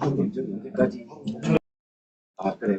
언제까지? 아, 그래.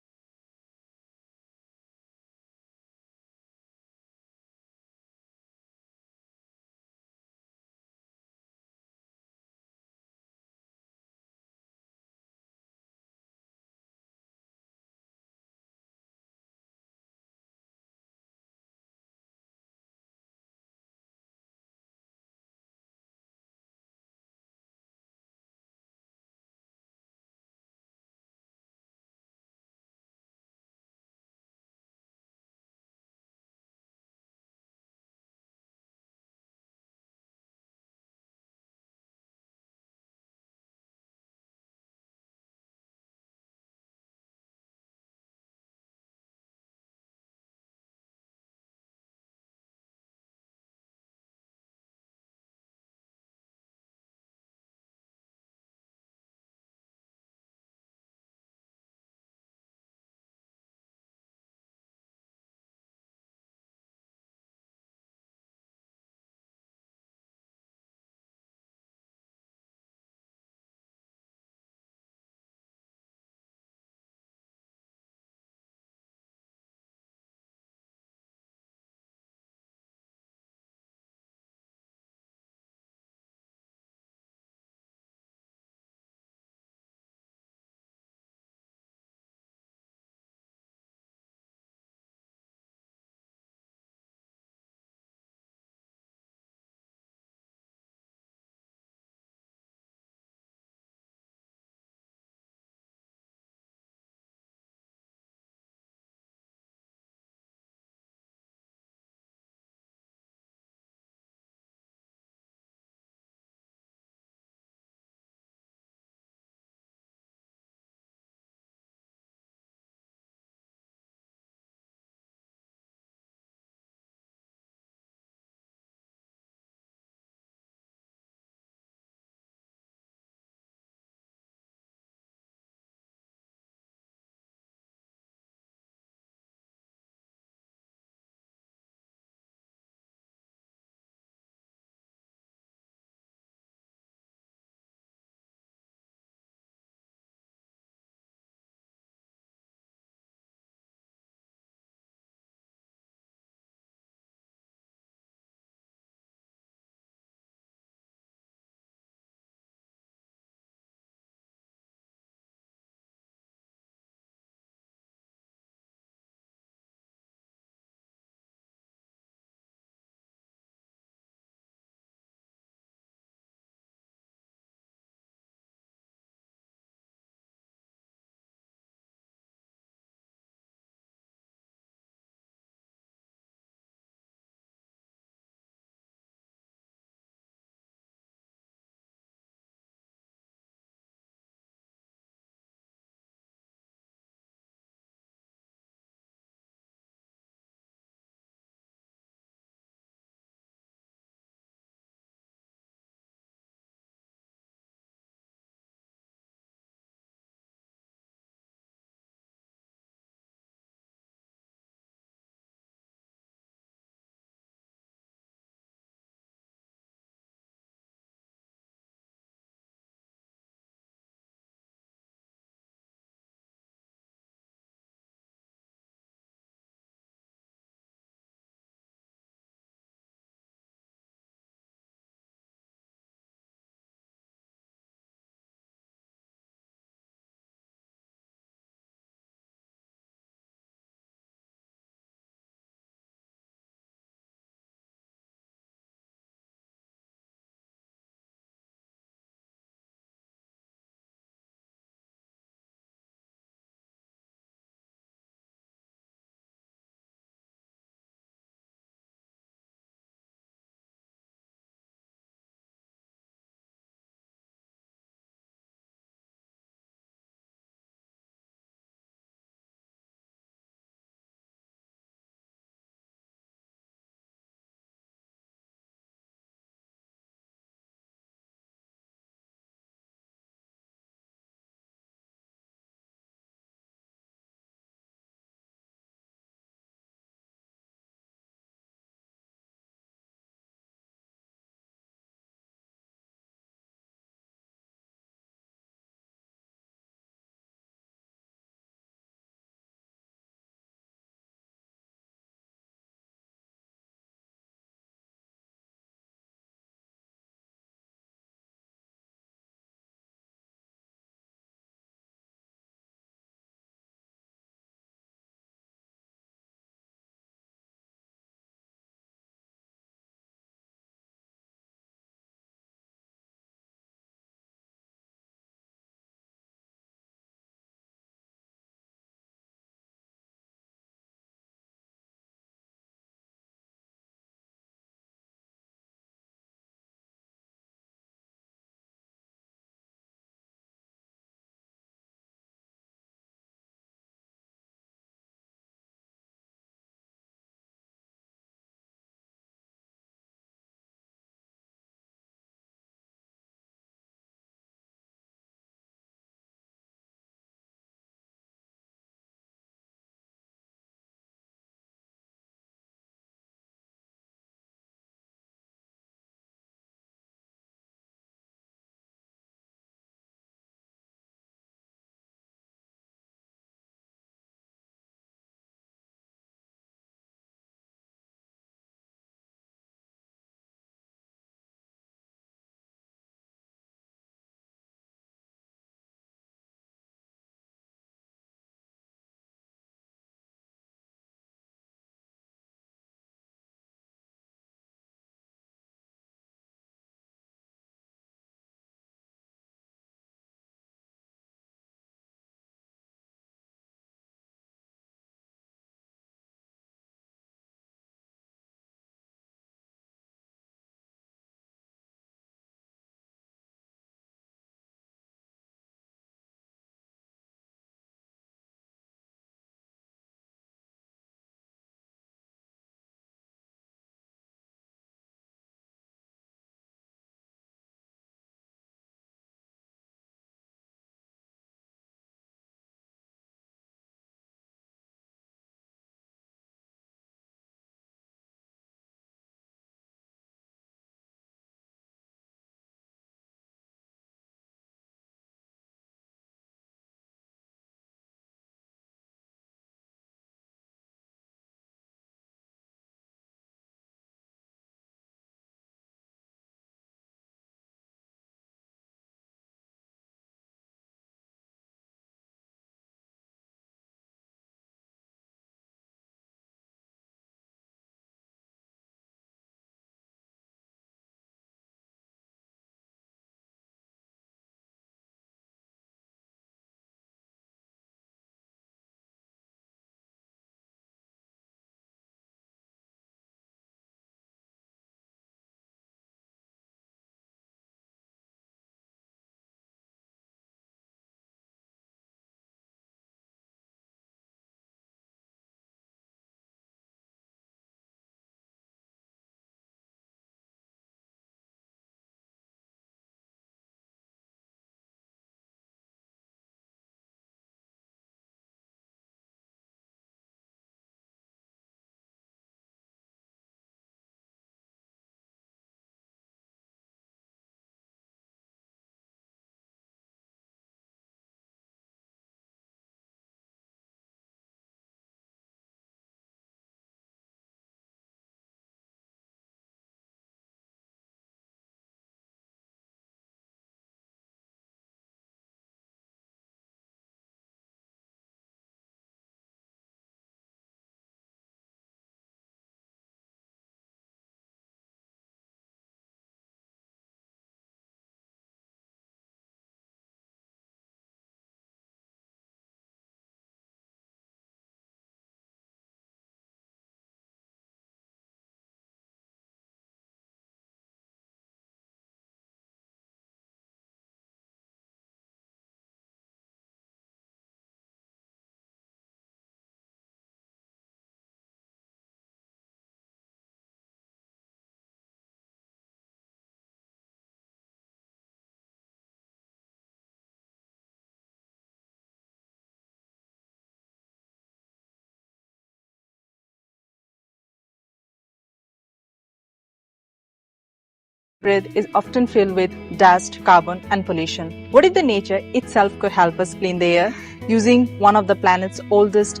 breathe is often filled with dust, carbon, and pollution. What if the nature itself could help us clean the air using one of the planet's oldest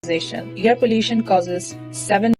air pollution causes 7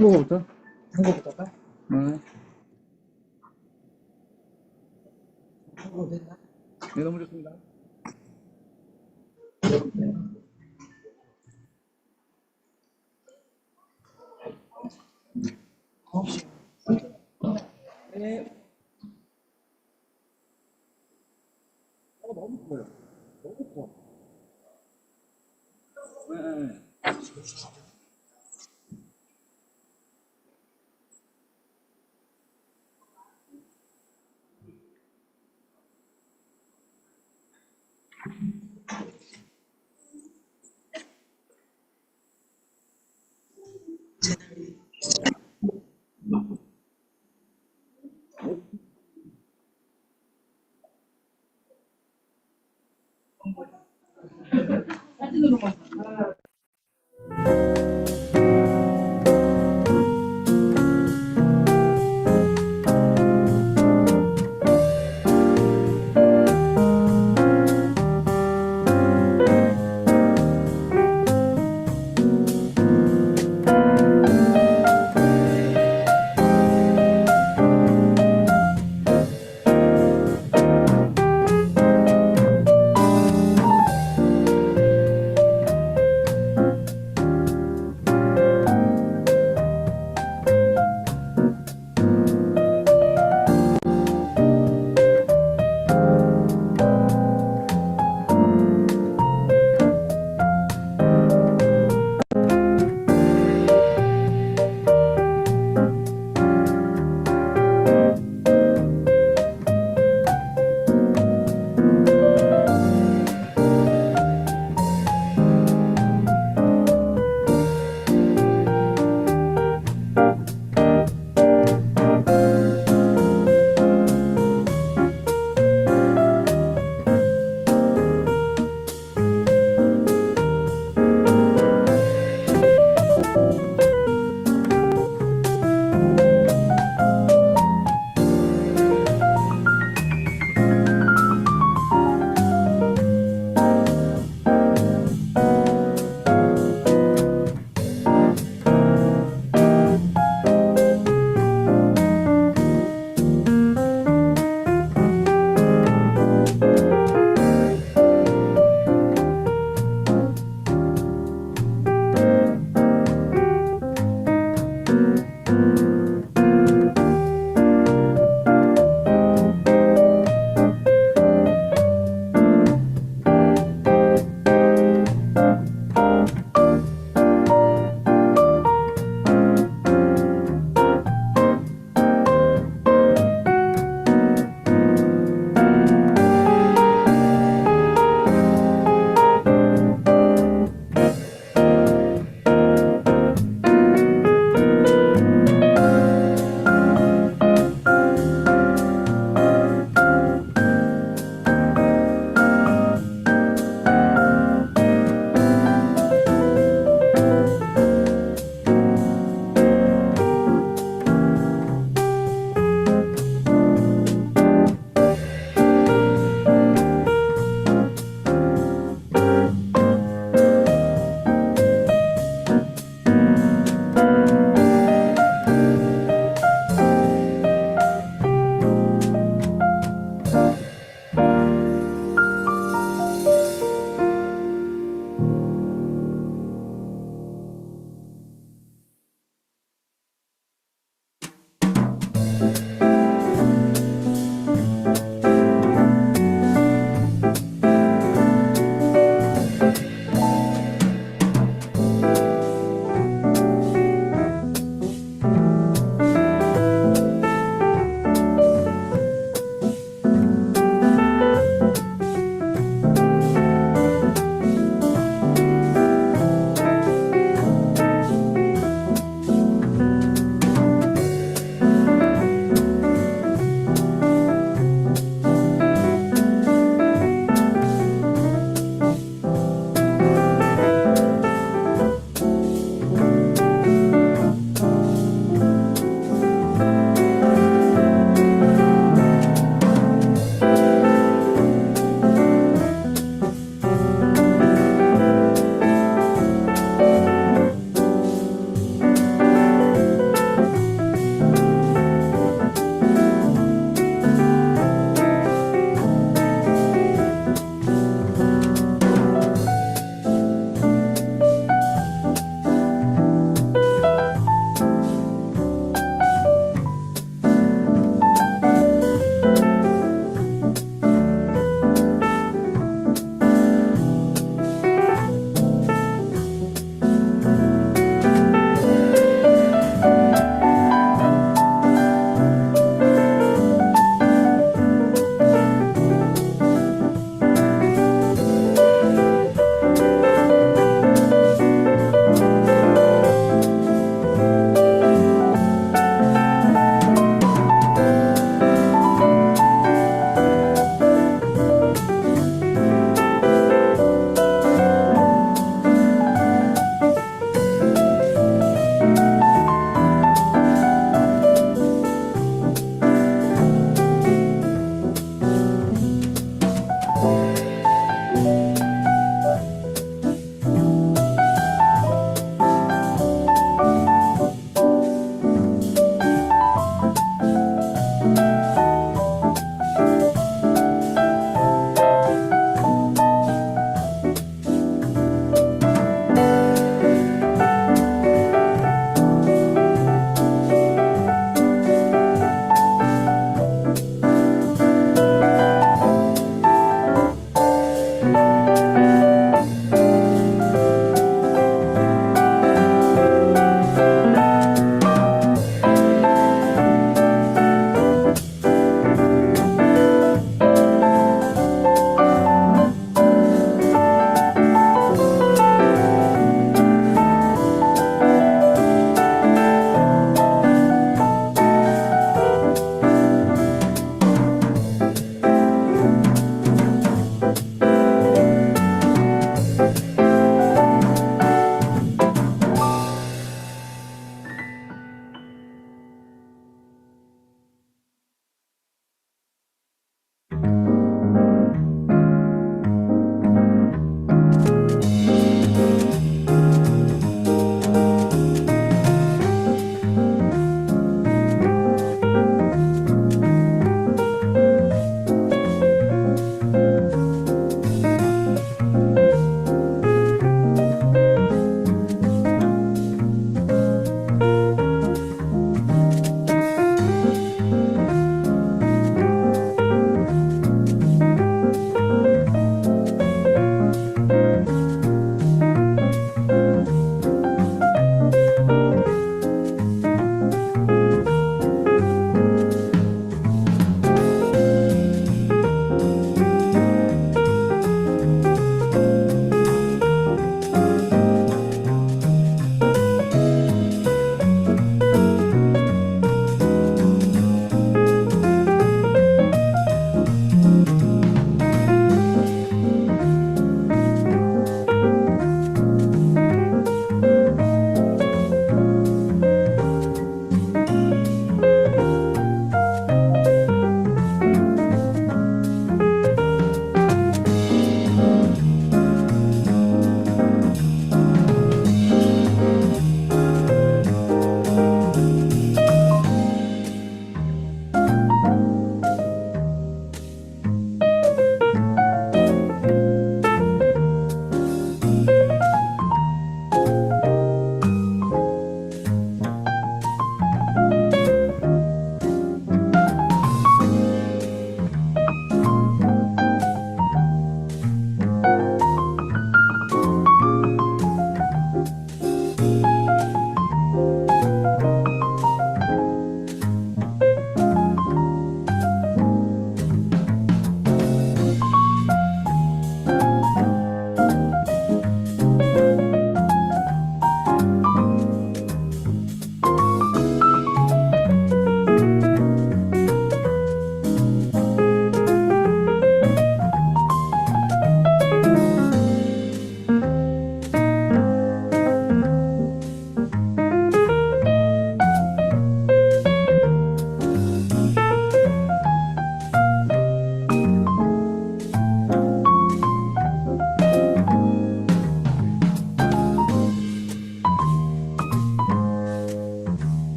한국어부터? 한국부터 할까? 응. 한국 됐나? 네, 너무 좋습니다. 혹시 네. 너무 커요. 너무 커. 네.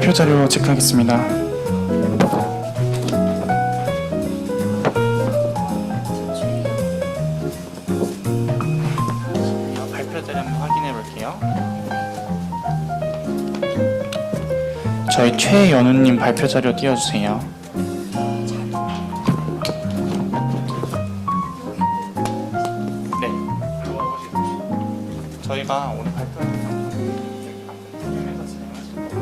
발표 자료 체크하겠습니다. 발표 자료 한번 확인해 볼게요. 저희 최연우님 발표 자료 띄워주세요. 네. 저희가 오늘 발표하는 내용은 팀에서 진행하실 거예요.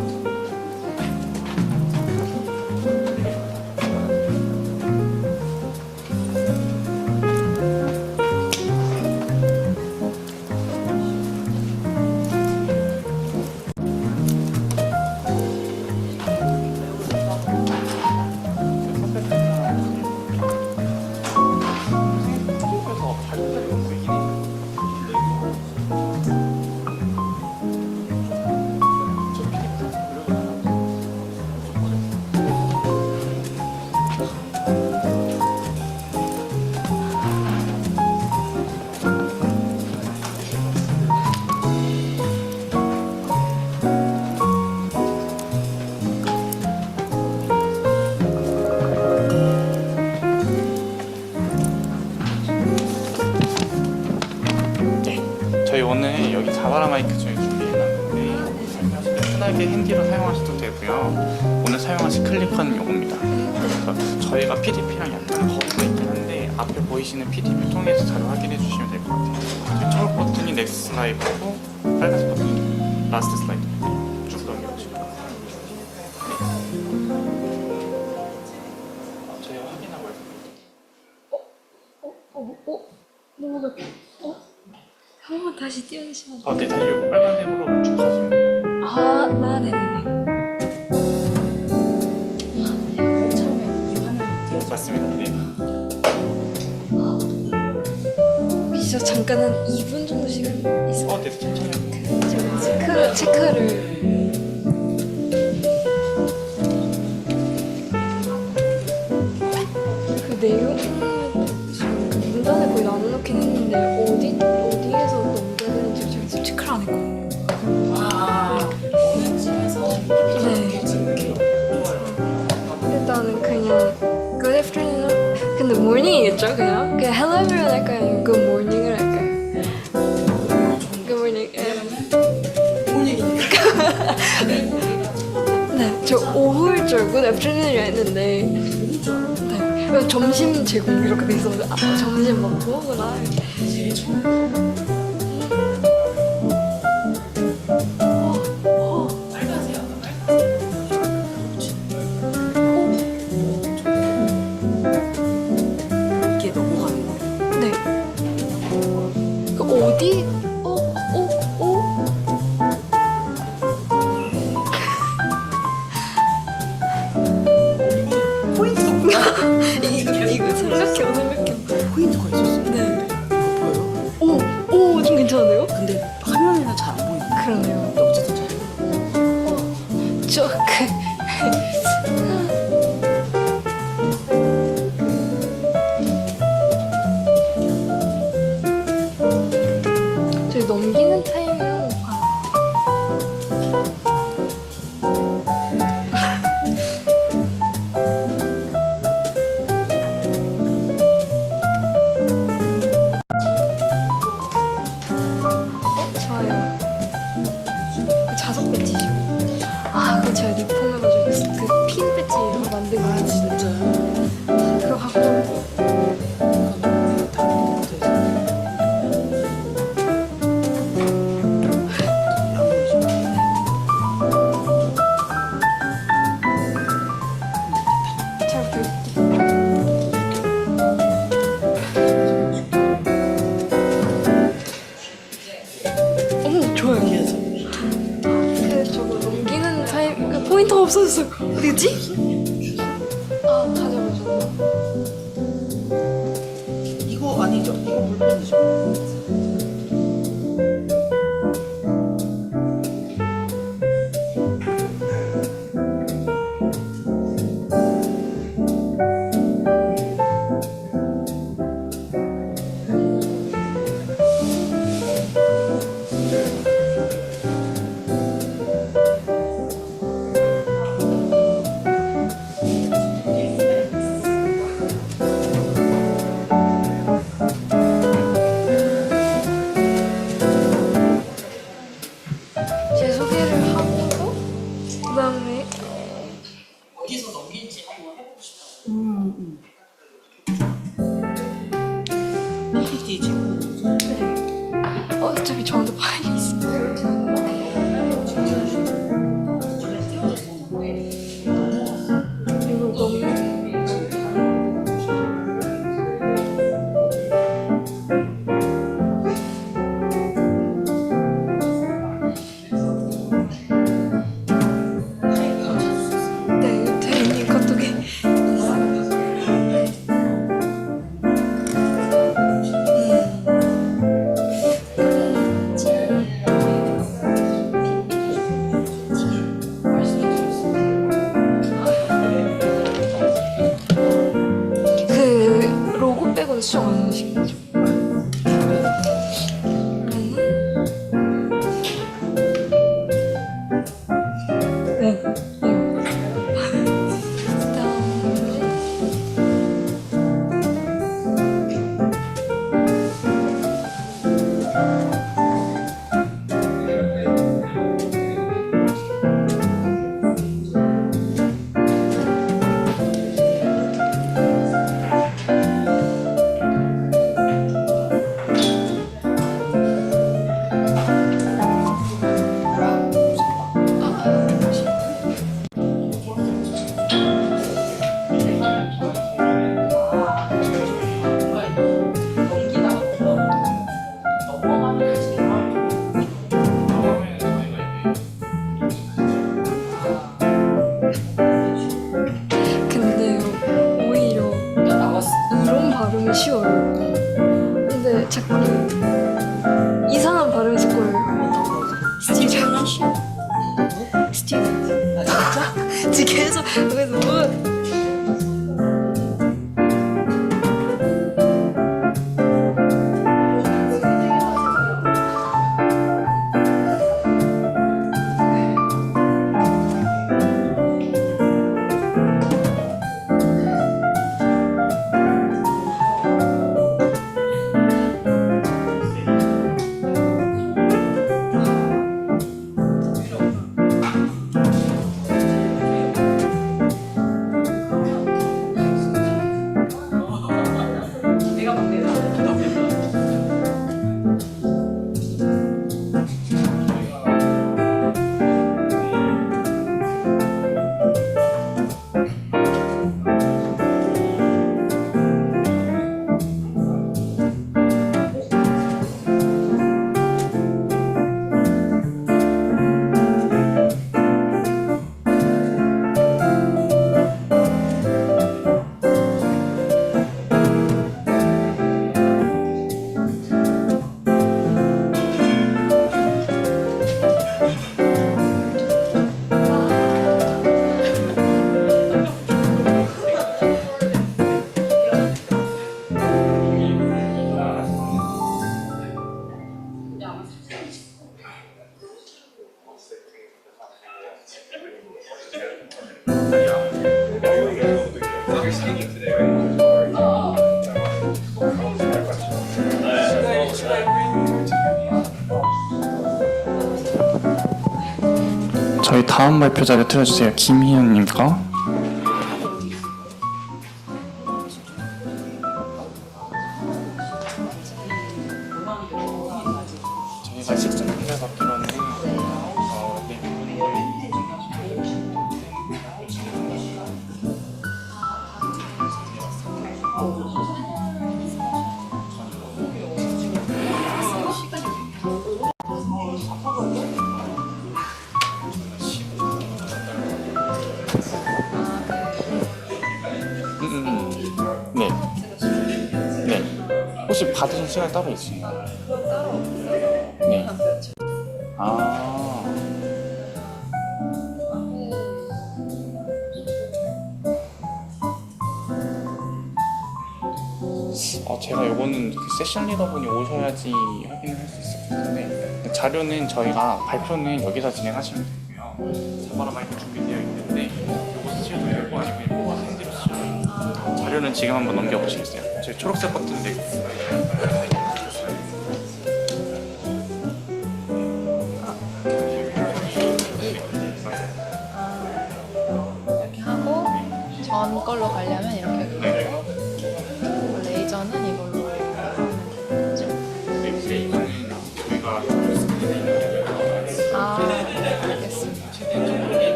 저희 오늘 여기 자바라 마이크 중에 준비해놨는데 사용하실 때 편하게 핸디로 사용하셔도 되고요. 오늘 사용하실 클릭은 요겁니다. 그래서 저희가 PDP랑 약간 거리가 있긴 한데 앞에 보이시는 PDP 통해서 자료 확인해 주시면 될 것 같아요. 초록 버튼이 넥스트 슬라이드고 빨간색 버튼이 라스트 슬라이드입니다. 쭉 넘겨보시고 저희가 확인하고 있습니다. 뭐가 한 번 다시 띄워주시면 네, 다시 요 빨간색으로 쭉 가시면 돼요. 네네네. 맞습니다. 네. 진짜 잠깐 한 2분 정도 시간 있어. 네, 천천히. 체크를. 그 내용을 지금 그 문단에 거의 나눠놓긴 했는데 어디에서 넘겨야 되는지 제가 지금 체크를 안 했거든요. 어느 쯤에서 네. 일단은 그냥 Good afternoon. 근데 morning이겠죠 그냥? 그냥 hello everyone 할까요? 아니면 good morning을 할까요? Good morning. 네, 저 오후일 줄 good afternoon이라 했는데 네, 그냥 점심 제공 이렇게 돼 있었는데 점심 먹구나. 이게 넘어가는 거예요. 네. 그 어디? 이거 생각해. 포인트가 있었어요. 네. 보여요? 좀 괜찮은데요? 근데 화면에는 잘 안 보이는데. 그러네요. 어쨌든 잘. 저 저희 넘기는 타이밍은 좋아요. 그 자석 배지죠. 그거 제가 리폼해가지고 그 핀 배지 만든 거 진짜요? 그거 갖고 잘 볼게요. 좋아요. 근데 저거 넘기는 타임 그 포인터가 없어졌어. 어디지? 찾아보셨나? 이거 아니죠? 이거 물건이죠? 넘길지 한번 해보고 싶다. PPT 지금 어차피 저도 파일이 있어요. 이거 너무 네, 이거 대리님 카톡에 그 로고 빼고는 수정 안 하신 거죠? 네. 근데요, 오히려 이런 발음이 쉬워요. 근데 자꾸 이상한 발음이 섞어요. 스티븐 스티븐 지금 계속 왜 너무 저희 다음 발표자를 틀어주세요. 김희연님 거. 저희가 식전 분야 받기로는 네. 네. 혹시 받으신 시간 따로 있으신가요? 네. 아. 제가 요거는 그 세션 리더분이 오셔야지 확인을 할 수 있을 것 같은데, 자료는 저희가 발표는 여기서 진행하시면 되고요. 사바라 마이크 준비되어 있는데 요거 쓰셔도 되고 아니면 뽑아서 핸디로 쓰셔도 돼요. 자료는 지금 한번 넘겨보시겠어요? 저희 초록색 버튼인데 이렇게 하고 전 걸로 가려면 이렇게 가고 레이저는 이걸로 하면 되겠죠? 네, 이거는 저희가 아, 알겠습니다.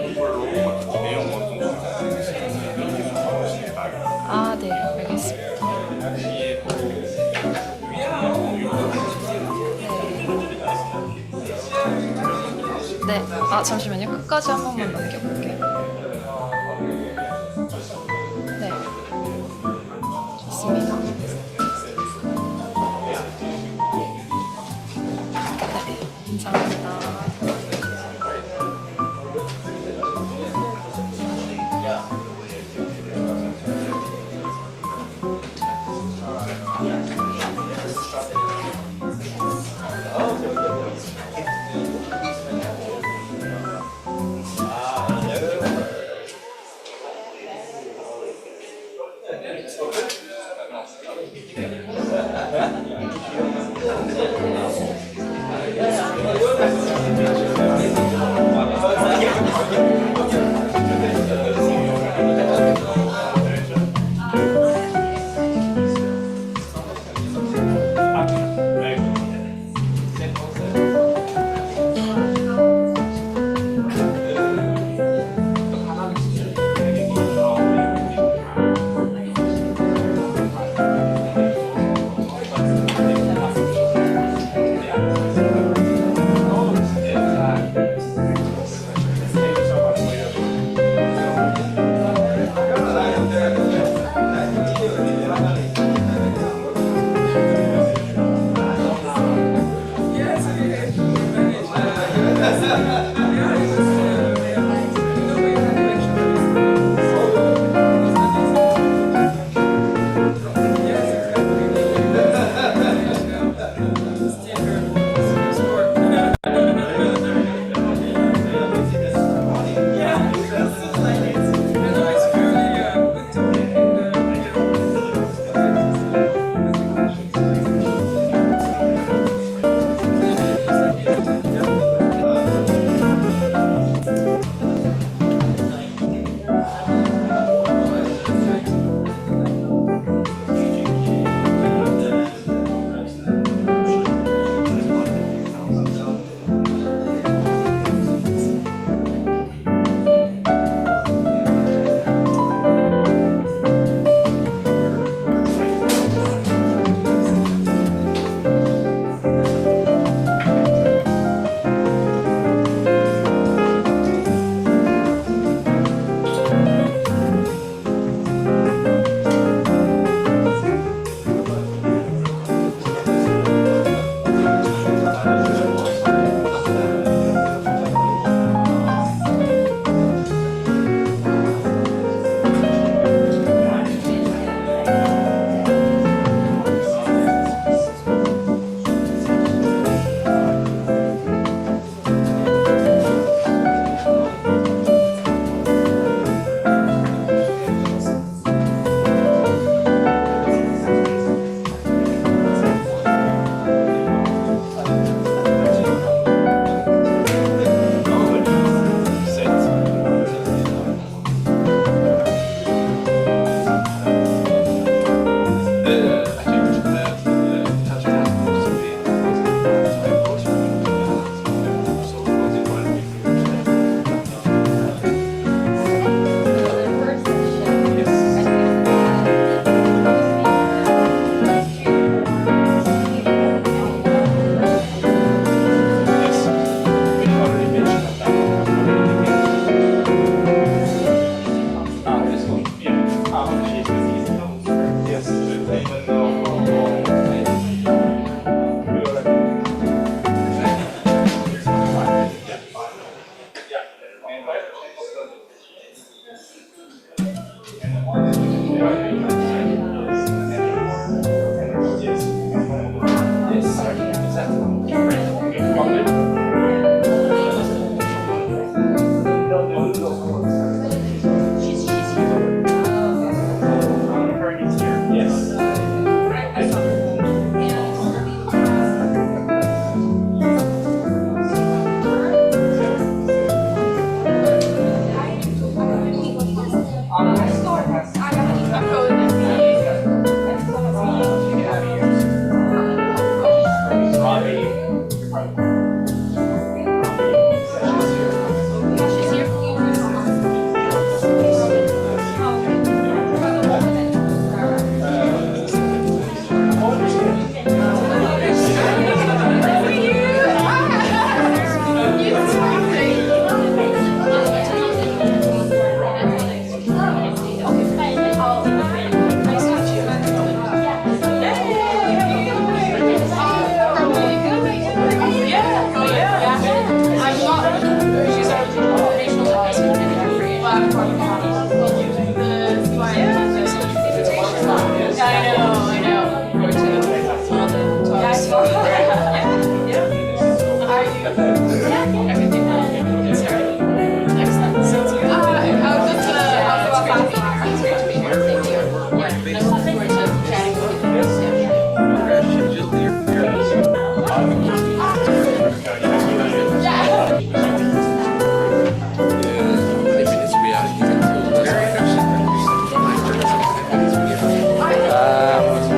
이걸로 내용 어떤 거 이렇게 나오시면 나요. 아, 네, 알겠습니다. 뒤에 네. 네. 아, 잠시만요. 끝까지 한 번만 넘겨볼게요. 네. 좋습니다. 네. 감사합니다.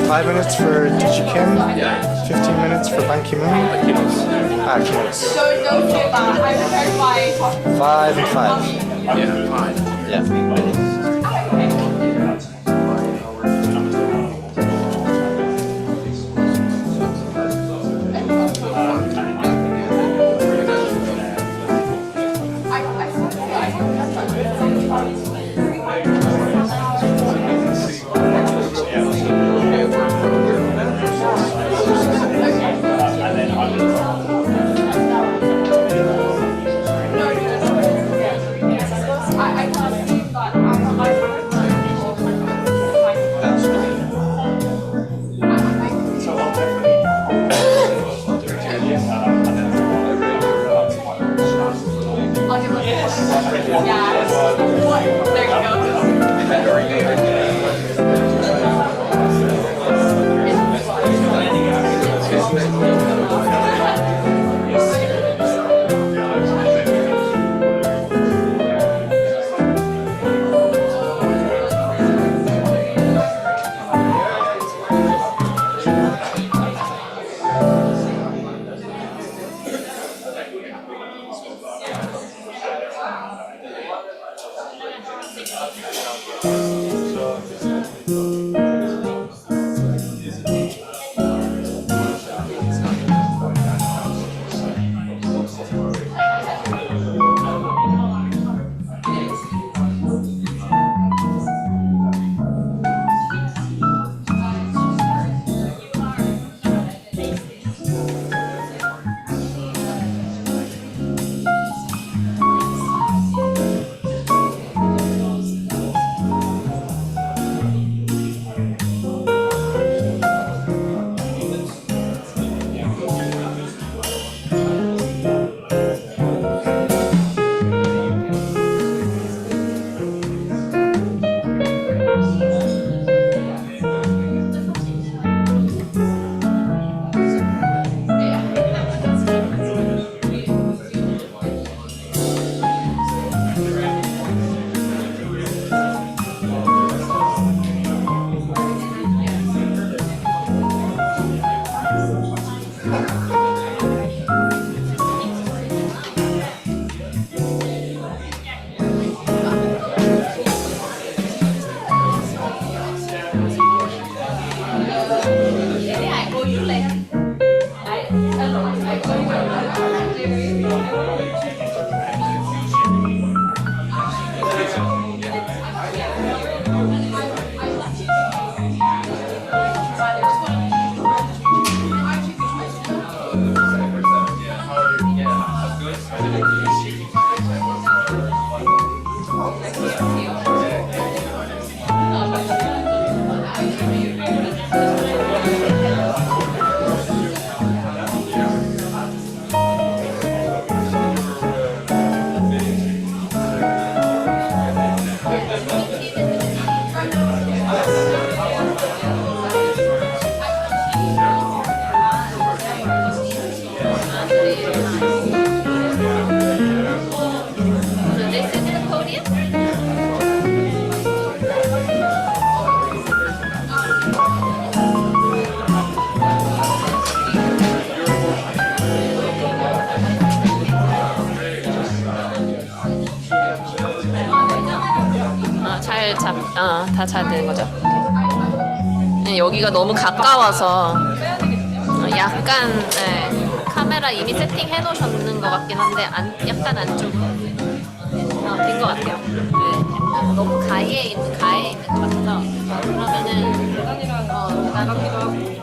Five minutes for Ji Kim, 15 minutes for Ban Ki-moon. Kinos. 5 and 5. Yeah, fine. Yeah. 다 잘 되는 거죠. 여기가 너무 가까워서 약간 카메라 이미 세팅해 놓으셨는 것 같긴 한데 약간 안쪽으로 된 것 같아요. 너무 가에 있는 것 같아서 그러면은 나가기도 하고.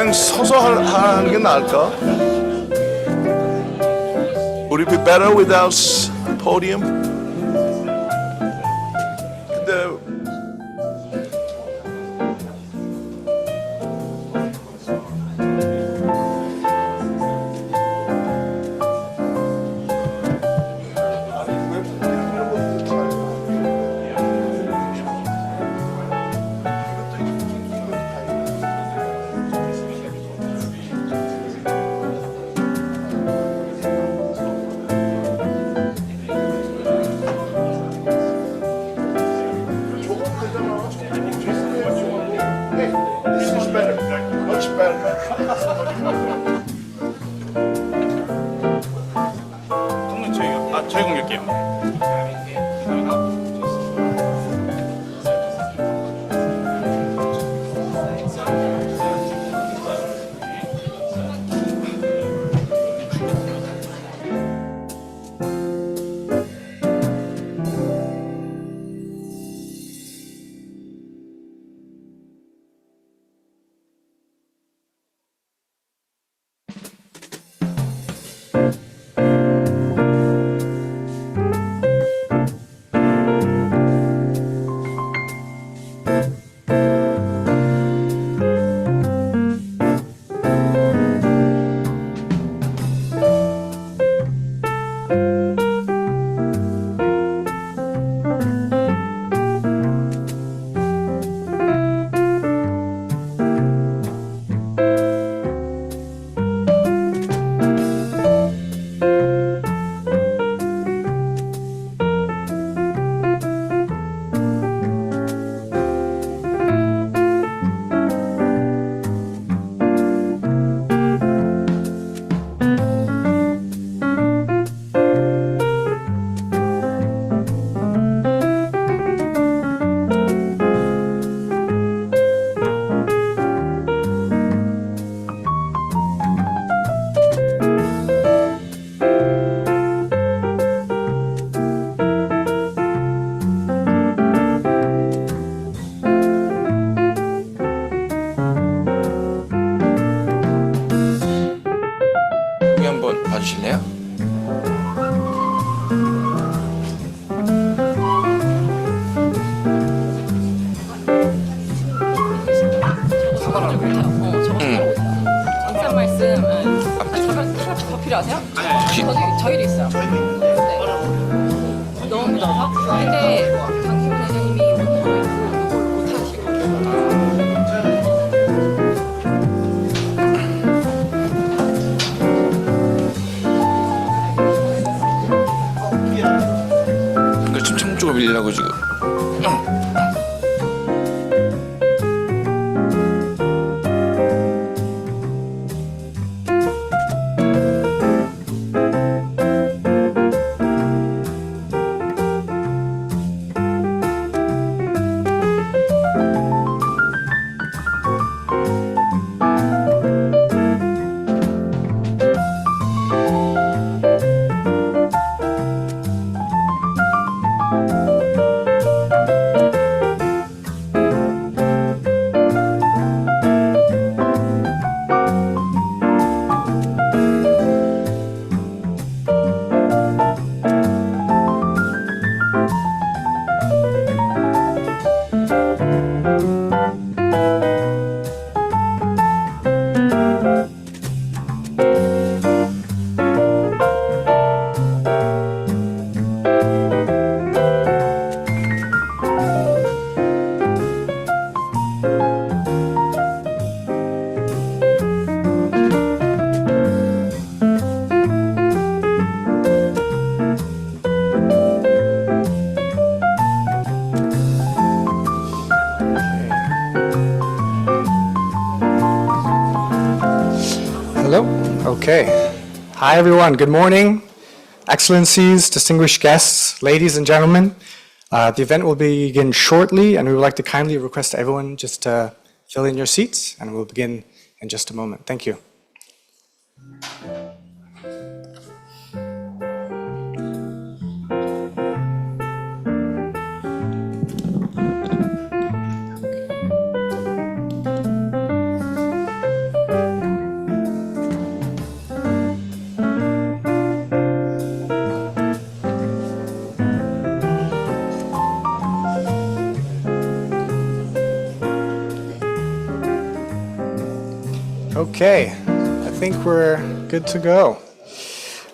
그냥 서서 하는 게 나을까? Would it be better without podium? 근데 This is better, much better. 그러면 저희 공개할게요. 여기 한번 봐주실래요? 인사 말씀 더 필요하세요? 저희도 있어요. 너무 묻어서? 근데 강기훈 회장님이 오는 거 있고 못 하시고 이거 지금 창문 쪽으로 밀리려고 지금. Hello? Okay. Hi, everyone. Good morning. Excellencies, distinguished guests, ladies and gentlemen. The event will begin shortly, and we would like to kindly request everyone just to fill in your seats, and we'll begin in just a moment. Thank you. Okay, I think we're good to go.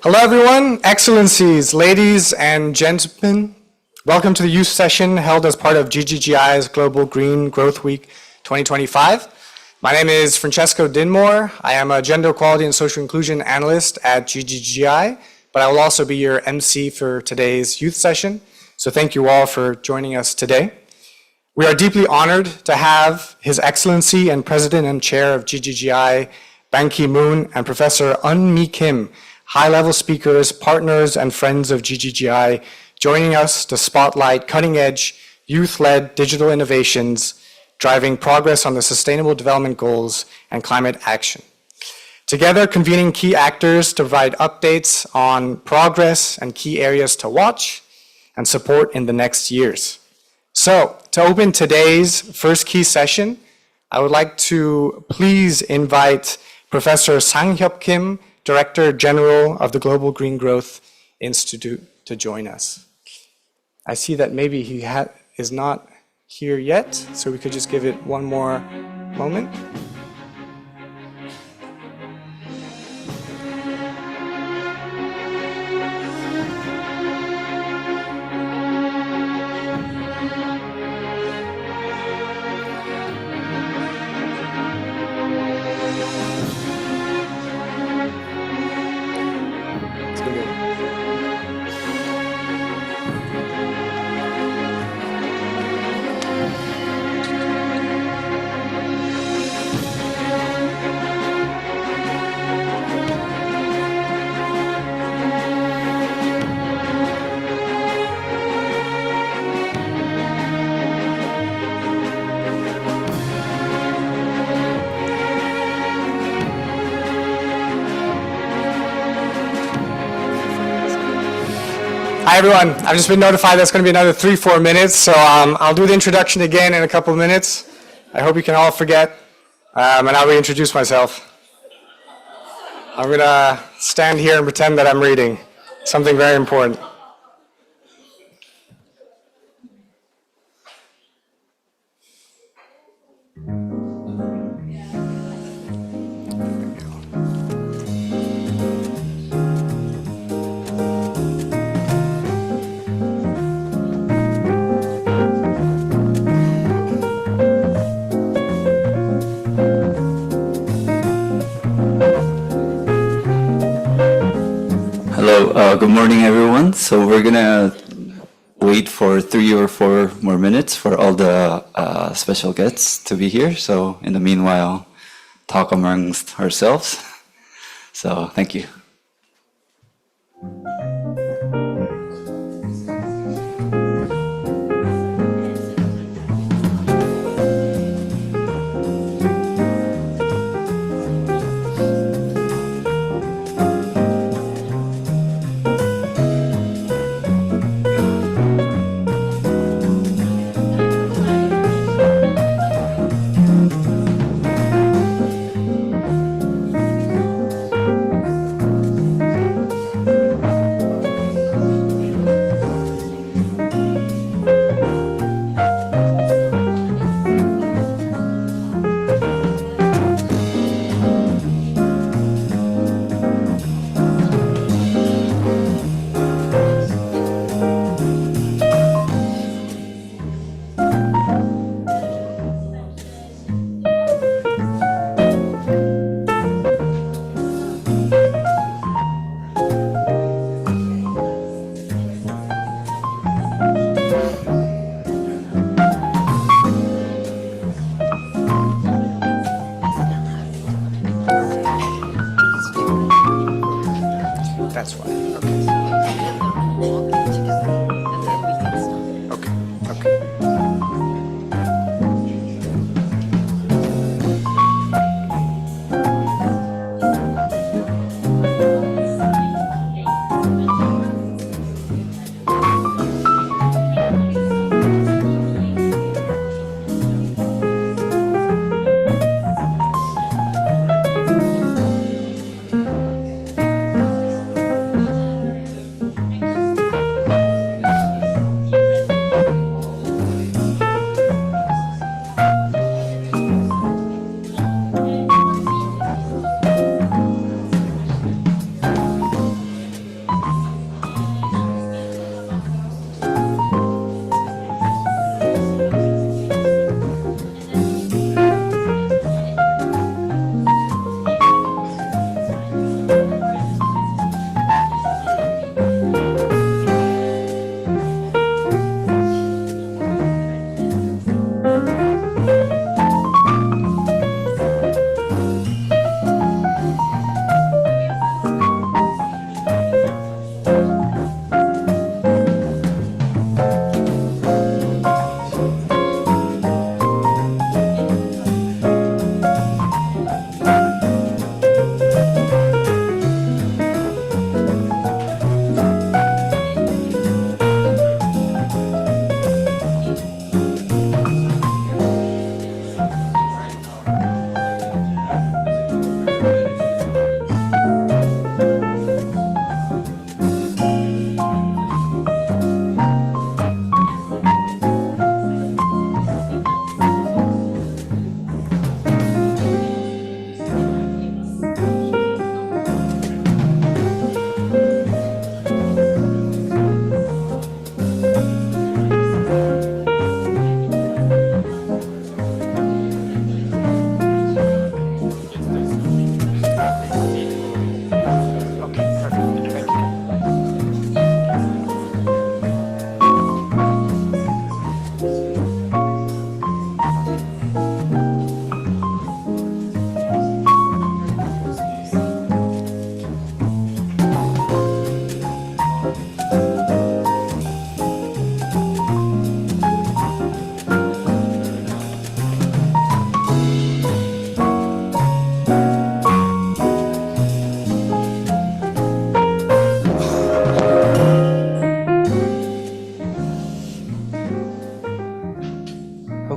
Hello everyone, excellencies, ladies and gentlemen. Welcome to the youth session held as part of GGGI's Global Green Growth Week 2025. My name is Francesco Dinmore. I am a gender equality and social inclusion analyst at GGGI, but I will also be your MC for today's youth session. So thank you all for joining us today. We are deeply honored to have His Excellency and President and Chair of GGGI, Ban Ki-moon, and Professor Eun-mi Kim, high-level speakers, partners, and friends of GGGI, joining us to spotlight cutting-edge, youth-led digital innovations, driving progress on the Sustainable Development Goals and climate action. Together, convening key actors to provide updates on progress and key areas to watch and support in the next years. So, to open today's first key session, I would like to please invite Professor Sang-hyuk Kim, Director General of the Global Green Growth Institute, to join us. I see that maybe he is not here yet, so we could just give it one more moment. Hi everyone, I've just been notified that's going to be another 3-4 minutes, so I'll do the introduction again in a couple of minutes. I hope you can all forget, and I'll reintroduce myself. I'm going to stand here and pretend that I'm reading something very important. Hello, good morning everyone. So we're gonna wait for 3 or 4 more minutes for all the special guests to be here. So in the meanwhile, talk amongst ourselves. So thank you.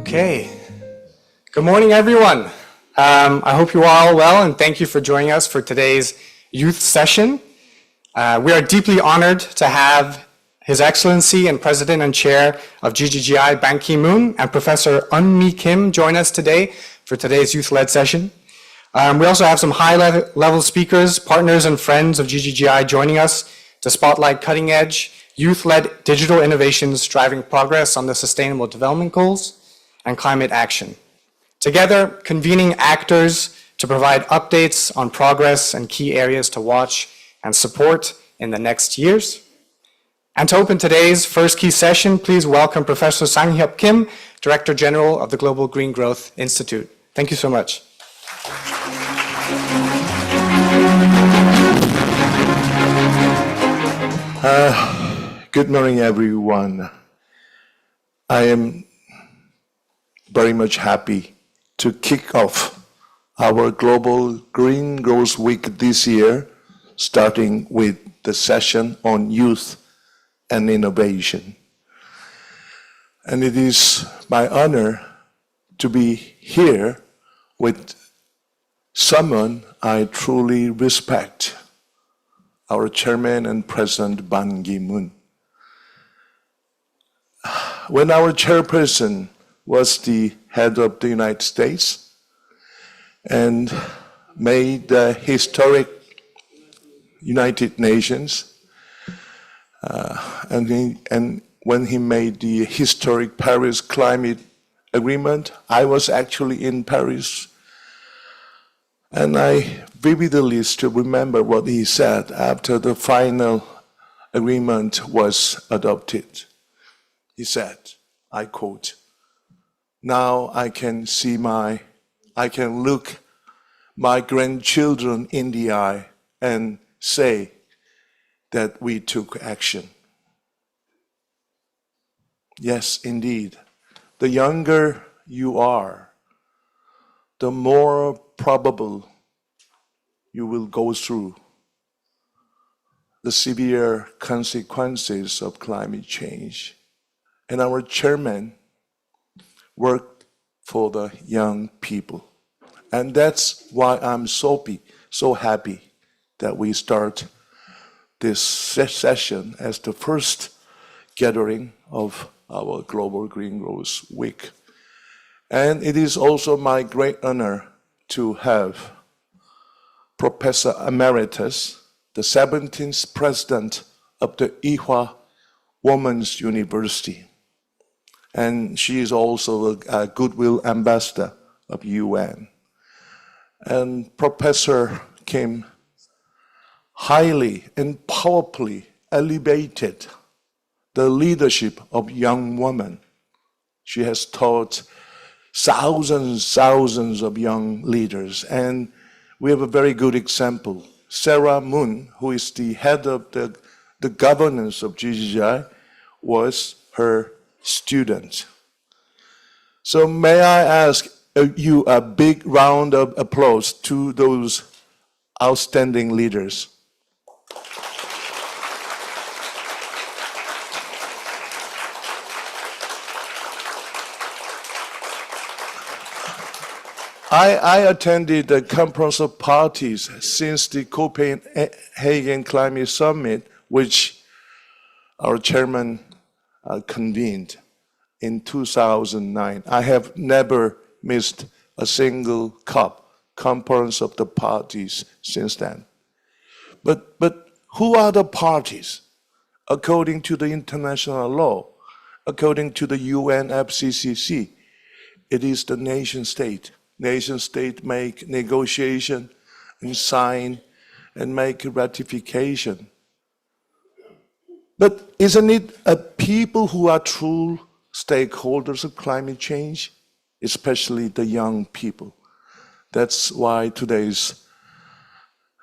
Okay. Good morning, everyone. I hope you are all well, and thank you for joining us for today's youth session. We are deeply honored to have His Excellency and President and Chair of GGGI, Ban Ki-moon, and Professor Eun-mi Kim join us today for today's youth-led session. We also have some high-level speakers, partners, and friends of GGGI joining us to spotlight cutting-edge, youth-led digital innovations driving progress on the Sustainable Development Goals and climate action. Together, convening actors to provide updates on progress and key areas to watch and support in the next years. And to open today's first key session, please welcome Professor Sang-hyuk Kim, Director General of the Global Green Growth Institute. Thank you so much. Good morning, everyone. I am very much happy to kick off our Global Green Growth Week this year, starting with the session on youth and innovation. And it is my honor to be here with someone I truly respect, our Chairman and President Ban Ki-moon. When our chairperson was the head of the United States and made the historic United Nations, and when he made the historic Paris Climate Agreement, I was actually in Paris, and I vividly still remember what he said after the final agreement was adopted. He said, I quote, "Now I can look my grandchildren in the eye and say that we took action." Yes, indeed. The younger you are, the more probable you will go through the severe consequences of climate change. And our chairman worked for the young people. And that's why I'm so happy that we start this session as the first gathering of our Global Green Growth Week. And it is also my great honor to have Professor Emeritus, the 17th President of the Ewha Women's University. And she is also a Goodwill Ambassador of UN. And Professor Kim highly and powerfully elevated the leadership of young women. She has taught thousands of young leaders. And we have a very good example. Sarah Moon, who is the head of the governance of GGGI, was her student. So may I ask you a big round of applause to those outstanding leaders. I attended the Conference of Parties since the Copenhagen Climate Summit, which our chairman convened in 2009. I have never missed a single conference of the parties since then. But who are the parties? According to the international law, according to the UNFCCC, it is the nation state. Nation state make negotiation and sign and make ratification. But isn't it people who are true stakeholders of climate change, especially the young people? That's why today's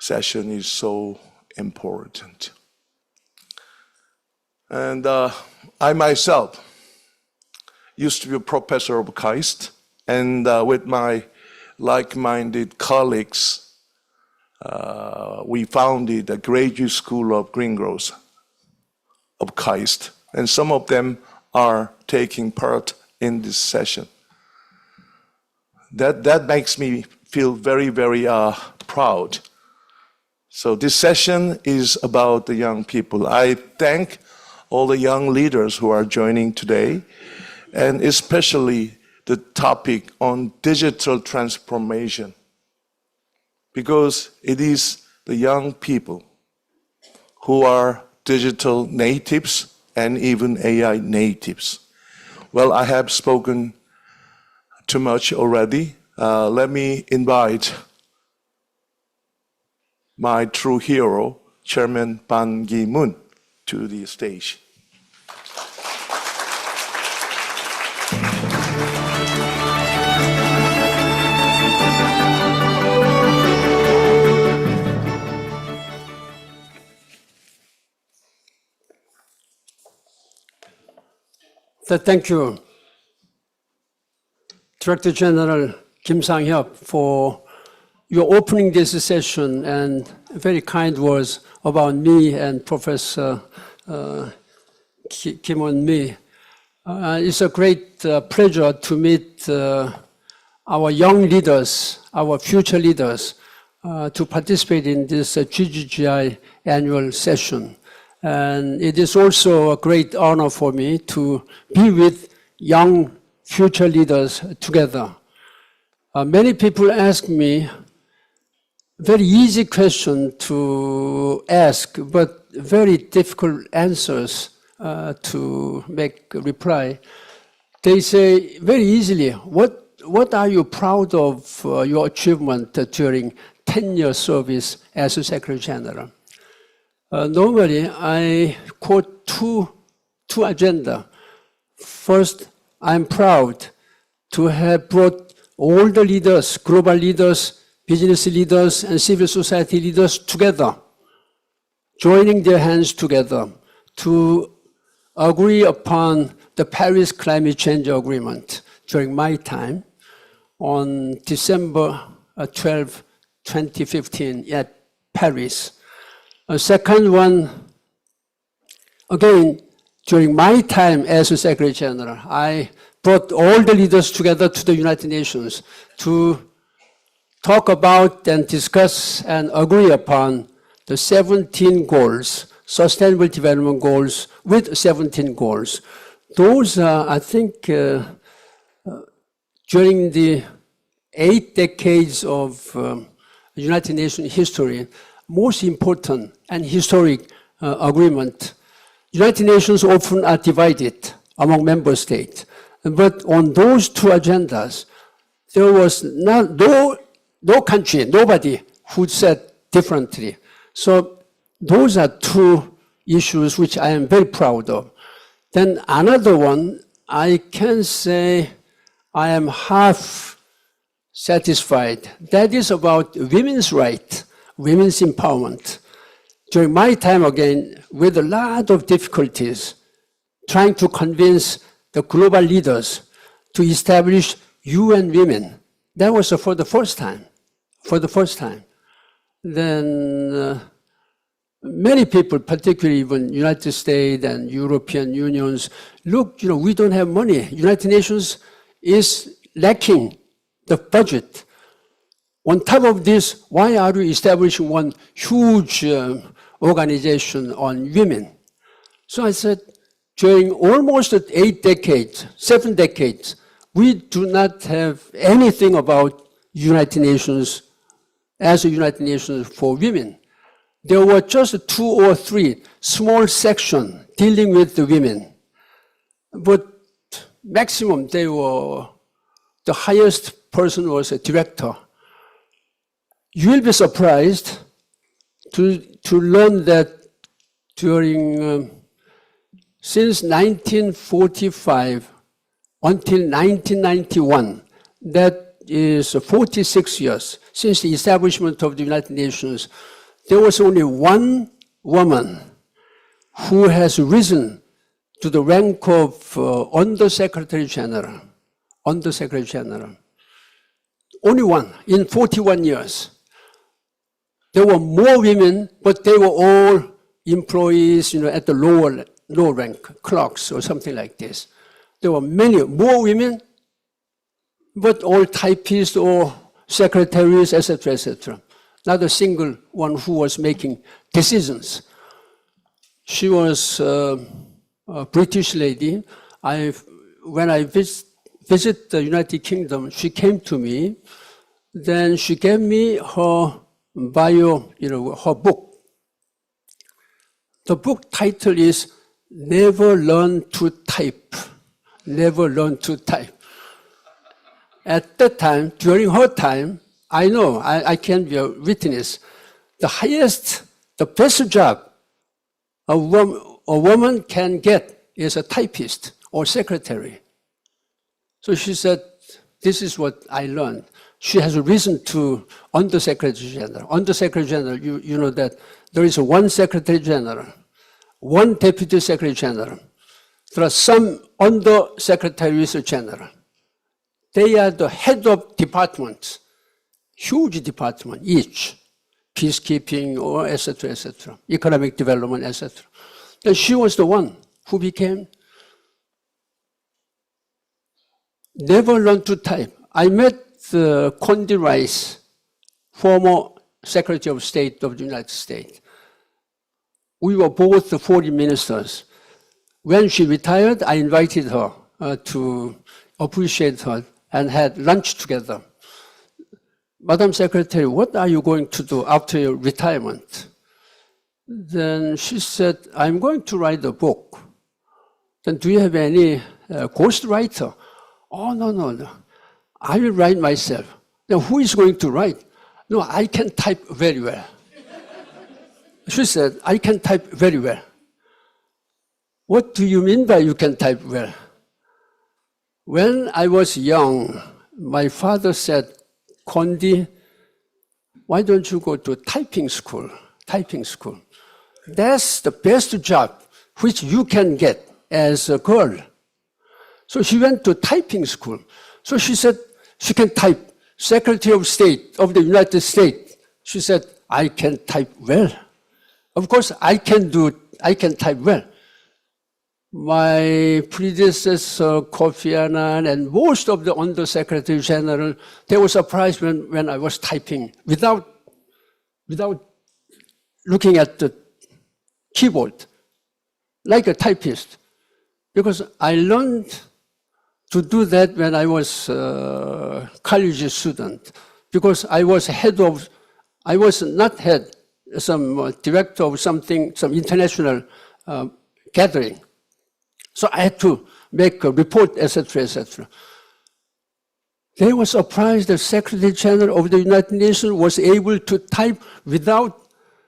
session is so important. And I myself used to be a professor of KAIST, and with my like-minded colleagues, we founded a graduate school of green growth of KAIST, and some of them are taking part in this session. that makes me feel very, very proud. So this session is about the young people. I thank all the young leaders who are joining today, and especially the topic on digital transformation, because it is the young people who are digital natives and even AI natives. Well, I have spoken too much already. Let me invite my true hero, Chairman Ban Ki-moon, to the stage. Thank you, Director General Kim Sang-hyuk, for your opening this session and very kind words about me and Professor Kim Won-mi. It's a great pleasure to meet our young leaders, our future leaders, to participate in this GGGI annual session. And it is also a great honor for me to be with young future leaders together. Many people ask me very easy question to ask, but very difficult answers to make a reply. They say very easily, what are you proud of your achievement during 10-year service as a Secretary General? Normally, I quote two agenda. First, I'm proud to have brought all the leaders, global leaders, business leaders, and civil society leaders together, joining their hands together to agree upon the Paris Climate Change Agreement during my time on December 12, 2015 at Paris. A second one, again, during my time as a Secretary General, I brought all the leaders together to the United Nations to talk about and discuss and agree upon the 17 goals, Sustainable Development Goals with 17 goals. Those are, I think, during the 8 decades of United Nations history, most important and historic agreement. United Nations often are divided among member states, but on those two agendas, there was no country, nobody who said differently. So those are two issues which I am very proud of. Then another one, I can say I am half satisfied. That is about women's rights. Women's empowerment. During my time, again, with a lot of difficulties, trying to convince the global leaders to establish UN Women. That was for the first time. For the first time. Then many people, particularly even United States and European unions, look, we don't have money. United Nations is lacking the budget. On top of this, why are we establishing one huge organization on women? So I said, during almost 8 decades, 7 decades, we do not have anything about United Nations as a United Nations for women. There were just 2 or 3 small sections dealing with the women. But maximum, they were, the highest person was a director. You will be surprised to learn that during, since 1945 until 1991, that is 46 years, since the establishment of the United Nations, there was only one woman who has risen to the rank of Under-Secretary General. Under-Secretary General. Only one in 41 years. There were more women, but they were all employees, at the lower rank, clerks or something like this. There were many more women, but all typists or secretaries, etc., etc. Not a single one who was making decisions. She was a British lady. When I visit the United Kingdom, she came to me. Then she gave me her bio, her book. The book title is Never Learn to Type. Never Learn to Type. At that time, during her time, I know, I can be a witness, the highest, the best job a woman can get is a typist or secretary. So she said, this is what I learned. She has risen to Undersecretary General. Undersecretary General, you know that there is one Secretary General, one Deputy Secretary General. There are some Undersecretaries General. They are the head of departments, huge department each, peacekeeping or etc., economic development, etc. Then she was the one who became never learned to type. I met Condi Rice, former Secretary of State of the United States. We were both the foreign ministers. When she retired, I invited her to appreciate her and had lunch together. Madam Secretary, what are you going to do after your retirement? Then she said, I'm going to write a book. Then do you have any ghostwriter? Oh, no. I will write myself. Now, who is going to write? No, I can type very well. She said, I can type very well. What do you mean by you can type well? When I was young, my father said, Condi, why don't you go to typing school? Typing school. That's the best job which you can get as a girl. So she went to typing school. So she said she can type. Secretary of State of the United States. She said, I can type well. Of course, I can type well. My predecessor, Kofi Annan, and most of the Undersecretary General, they were surprised when I was typing without looking at the keyboard, like a typist. Because I learned to do that when I was a college student, because I was not head, some director of something, some international gathering. So I had to make a report, etc., etc. They were surprised that Secretary General of the United Nations was able to type without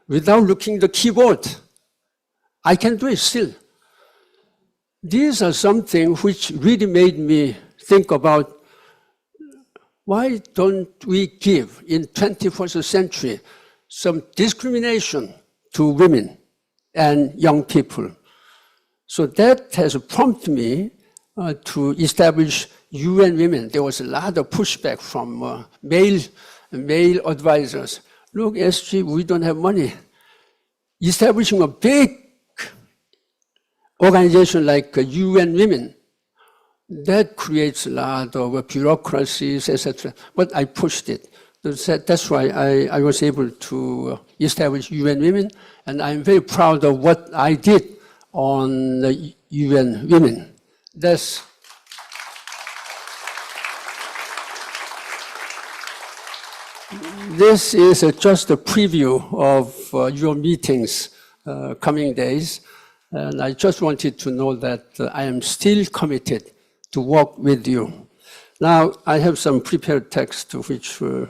looking at the keyboard. I can do it still. These are something which really made me think about why don't we give in 21st century some discrimination to women and young people. So that has prompted me to establish UN Women. There was a lot of pushback from male advisors. Look, SG, we don't have money. Establishing a big organization like UN Women, that creates a lot of bureaucracies, etc. But I pushed it. That's why I was able to establish UN Women, and I'm very proud of what I did on the UN Women. This is just a preview of your meetings coming days. And I just wanted to know that I am still committed to work with you. Now, I have some prepared text which will,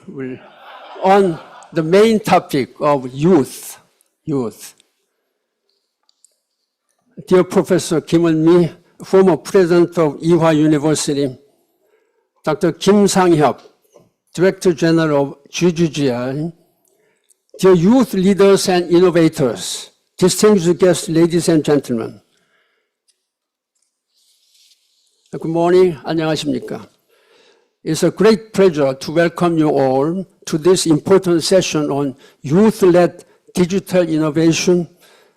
on the main topic of youth. Dear Professor Kim Eun-mi, former president of Ewha University, Dr. Kim Sang-hyuk, Director General of GGGI, dear youth leaders and innovators, distinguished guests, ladies and gentlemen. Good morning. 안녕하십니까? It's a great pleasure to welcome you all to this important session on youth-led digital innovation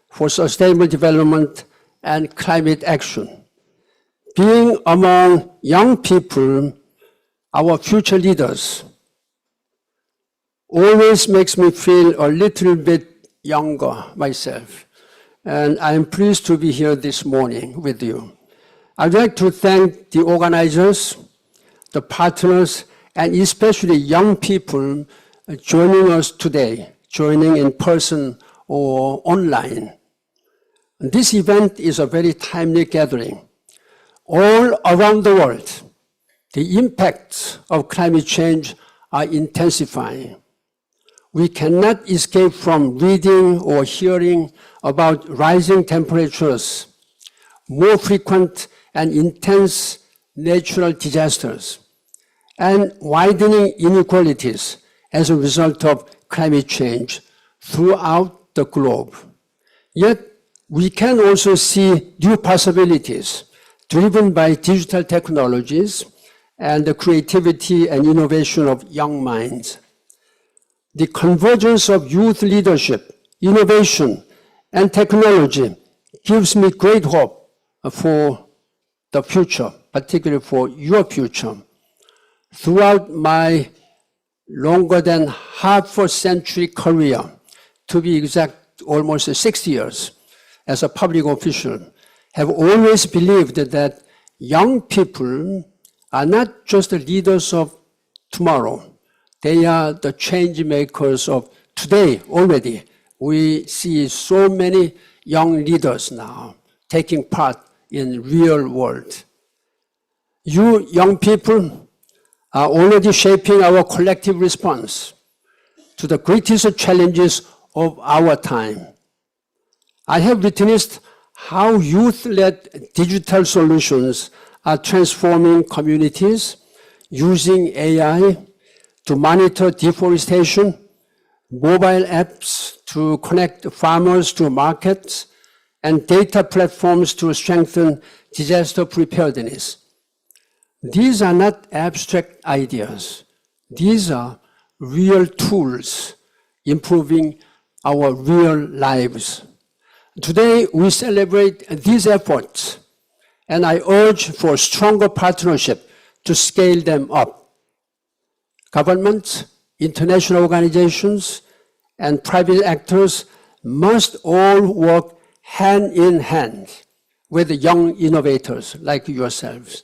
for sustainable development and climate action. Being among young people, our future leaders, always makes me feel a little bit younger myself. And I'm pleased to be here this morning with you. I'd like to thank the organizers, the partners, and especially young people joining us today, joining in person or online. This event is a very timely gathering. All around the world, the impacts of climate change are intensifying. We cannot escape from reading or hearing about rising temperatures, more frequent and intense natural disasters, and widening inequalities as a result of climate change throughout the globe. Yet, we can also see new possibilities driven by digital technologies and the creativity and innovation of young minds. The convergence of youth leadership, innovation, and technology gives me great hope for the future, particularly for your future. Throughout my longer than half a century career, to be exact, almost 60 years as a public official, have always believed that young people are not just the leaders of tomorrow. They are the change makers of today already. We see so many young leaders now taking part in real world. You young people are already shaping our collective response to the greatest challenges of our time. I have witnessed how youth-led digital solutions are transforming communities using AI to monitor deforestation, mobile apps to connect farmers to markets, and data platforms to strengthen disaster preparedness. These are not abstract ideas. These are real tools improving our real lives. Today, we celebrate these efforts, and I urge for stronger partnership to scale them up. Governments, international organizations, and private actors must all work hand in hand with young innovators like yourselves.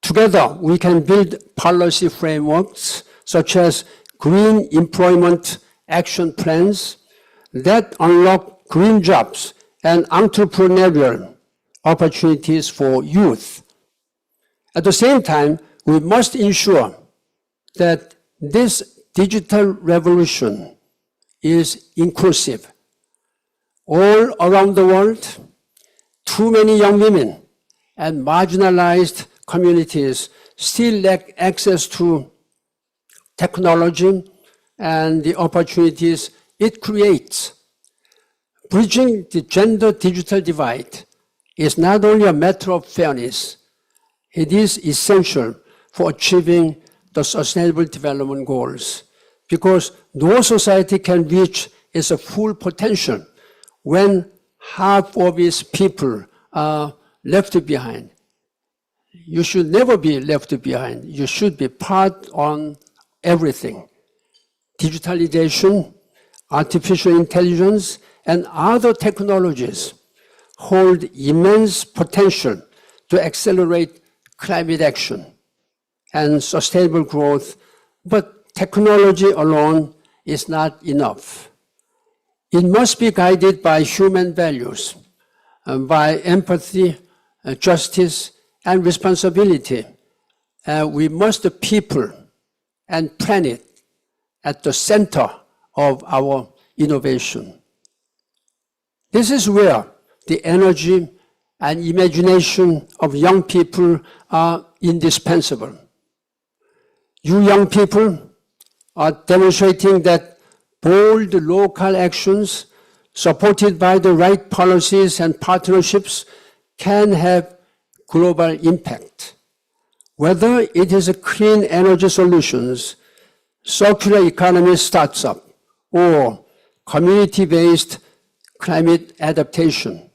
Together, we can build policy frameworks such as green employment action plans that unlock green jobs and entrepreneurial opportunities for youth. At the same time, we must ensure that this digital revolution is inclusive. All around the world, too many young women and marginalized communities still lack access to technology and the opportunities it creates. Bridging the gender-digital divide is not only a matter of fairness, it is essential for achieving the Sustainable Development Goals, because no society can reach its full potential when half of its people are left behind. You should never be left behind. You should be part on everything. Digitalization, artificial intelligence, and other technologies hold immense potential to accelerate climate action and sustainable growth, but technology alone is not enough. It must be guided by human values, by empathy, justice, and responsibility. We must put people and planet at the center of our innovation. This is where the energy and imagination of young people are indispensable. You young people are demonstrating that bold local actions supported by the right policies and partnerships can have global impact. Whether it is clean energy solutions, circular economy startup, or community-based climate adaptation,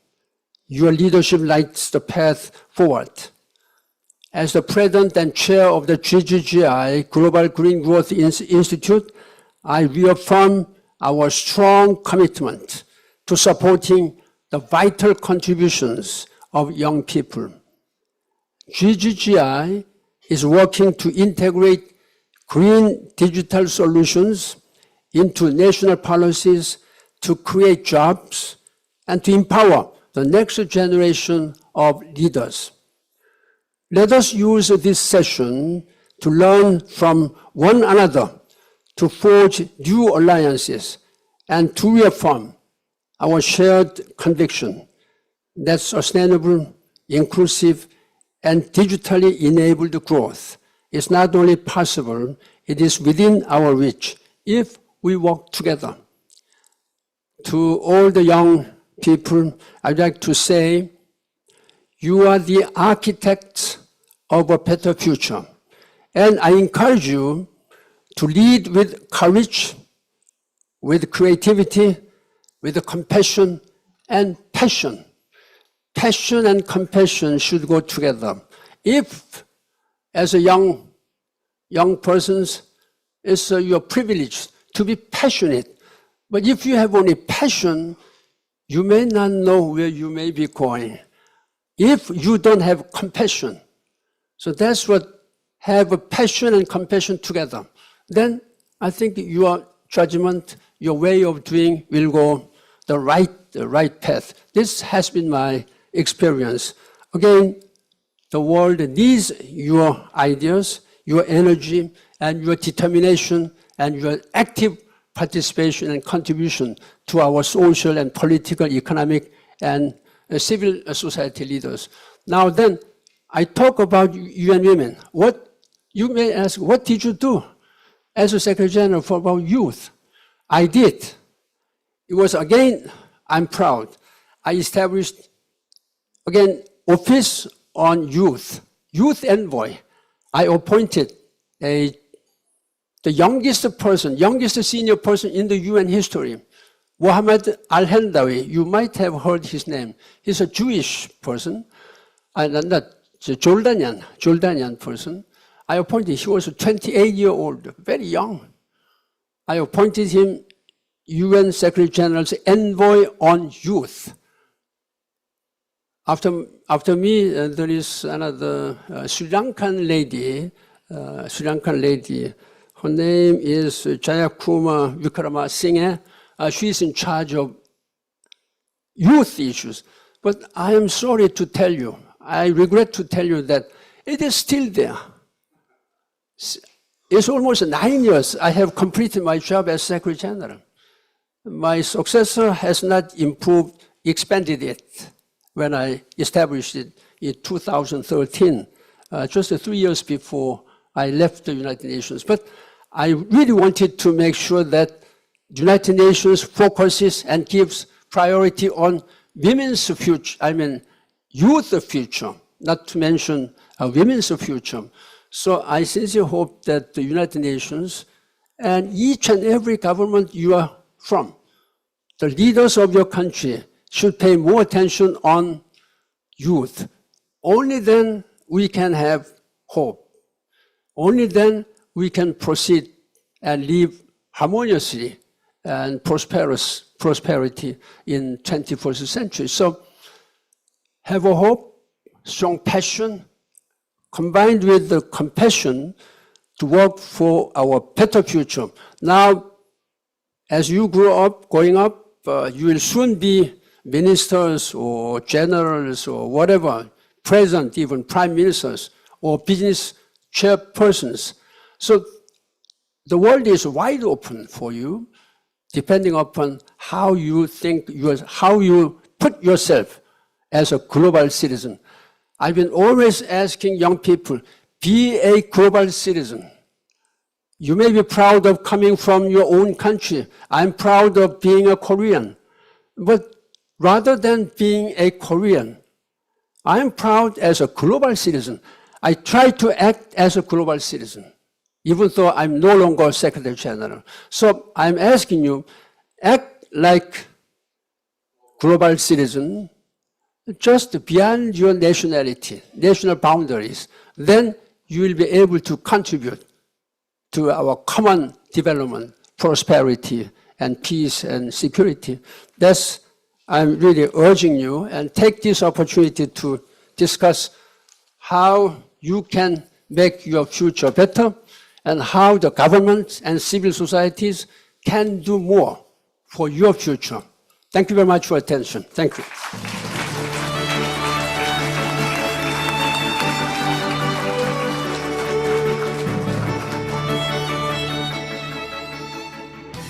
your leadership lights the path forward. as the president and chair of the GGGI, Global Green Growth Institute, I reaffirm our strong commitment to supporting the vital contributions of young people. GGGI is working to integrate green digital solutions into national policies to create jobs and to empower the next generation of leaders. Let us use this session to learn from one another, to forge new alliances, and to reaffirm our shared conviction that sustainable, inclusive, and digitally enabled growth is not only possible, it is within our reach if we work together. To all the young people, I'd like to say, you are the architects of a better future. And I encourage you to lead with courage, with creativity, with compassion and passion. Passion and compassion should go together. If, as a young persons, it's your privilege to be passionate. But if you have only passion, you may not know where you may be going. If you don't have compassion, so that's what, have a passion and compassion together, then I think your judgment, your way of doing will go the right path. This has been my experience. Again, the world needs your ideas, your energy, and your determination, and your active participation and contribution to our social and political, economic, and civil society leaders. Now then, I talk about UN Women. You may ask, what did you do as a Secretary General for about youth? I did. It was, again, I'm proud. I established, again, Office on Youth, Youth Envoy. I appointed the youngest senior person in the UN history, Mohammed Al-Hendawi. You might have heard his name. He's a Jewish person, and not Jordanian person. I appointed, he was 28-year-old, very young. I appointed him UN Secretary General's Envoy on Youth. After me, there is another Sri Lankan lady. Her name is Jayakumar Wickramasinghe. She is in charge of youth issues. But I am sorry to tell you, I regret to tell you that it is still there. It's almost 9 years I have completed my job as Secretary General. My successor has not expanded it when I established it in 2013, just 3 years before I left the United Nations. But I really wanted to make sure that the United Nations focuses and gives priority on women's future, youth future, not to mention women's future. So I sincerely hope that the United Nations and each and every government you are from, the leaders of your country should pay more attention on youth. Only then we can have hope. Only then we can proceed and live harmoniously and prosperity in 21st century. So have a hope, strong passion, combined with the compassion to work for our better future. Now, as you growing up, you will soon be ministers or generals or whatever, president, even prime ministers or business chairpersons. So the world is wide open for you, depending upon how you think, how you put yourself as a global citizen. I've been always asking young people, be a global citizen. You may be proud of coming from your own country. I'm proud of being a Korean. But rather than being a Korean, I'm proud as a global citizen. I try to act as a global citizen, even though I'm no longer Secretary General. So I'm asking you, act like global citizen, just beyond your nationality, national boundaries, then you will be able to contribute to our common development, prosperity, and peace and security. That's, I'm really urging you, and take this opportunity to discuss how you can make your future better and how the government and civil societies can do more for your future. Thank you very much for attention. Thank you.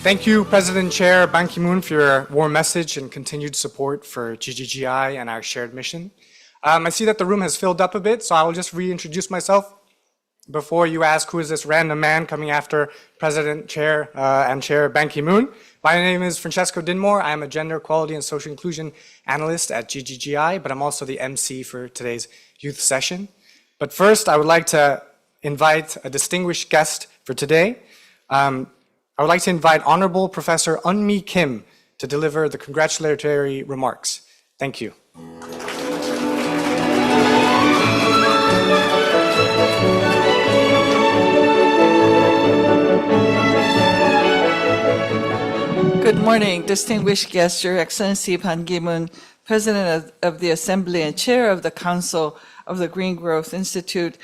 Thank you, President Chair Ban Ki-moon, for your warm message and continued support for GGGI and our shared mission. I see that the room has filled up a bit, so I will just reintroduce myself before you ask who is this random man coming after President Chair and Chair Ban Ki-moon. My name is Francesco Dinmore. I am a gender equality and social inclusion analyst at GGGI, but I'm also the MC for today's youth session. But first, I would like to invite a distinguished guest for today. I would like to invite Honorable Professor Eunmi Kim to deliver the congratulatory remarks. Thank you. Good morning, distinguished guests, Your Excellency Ban Ki-moon, President of the Assembly and Chair of the Council of the Green Growth Institute,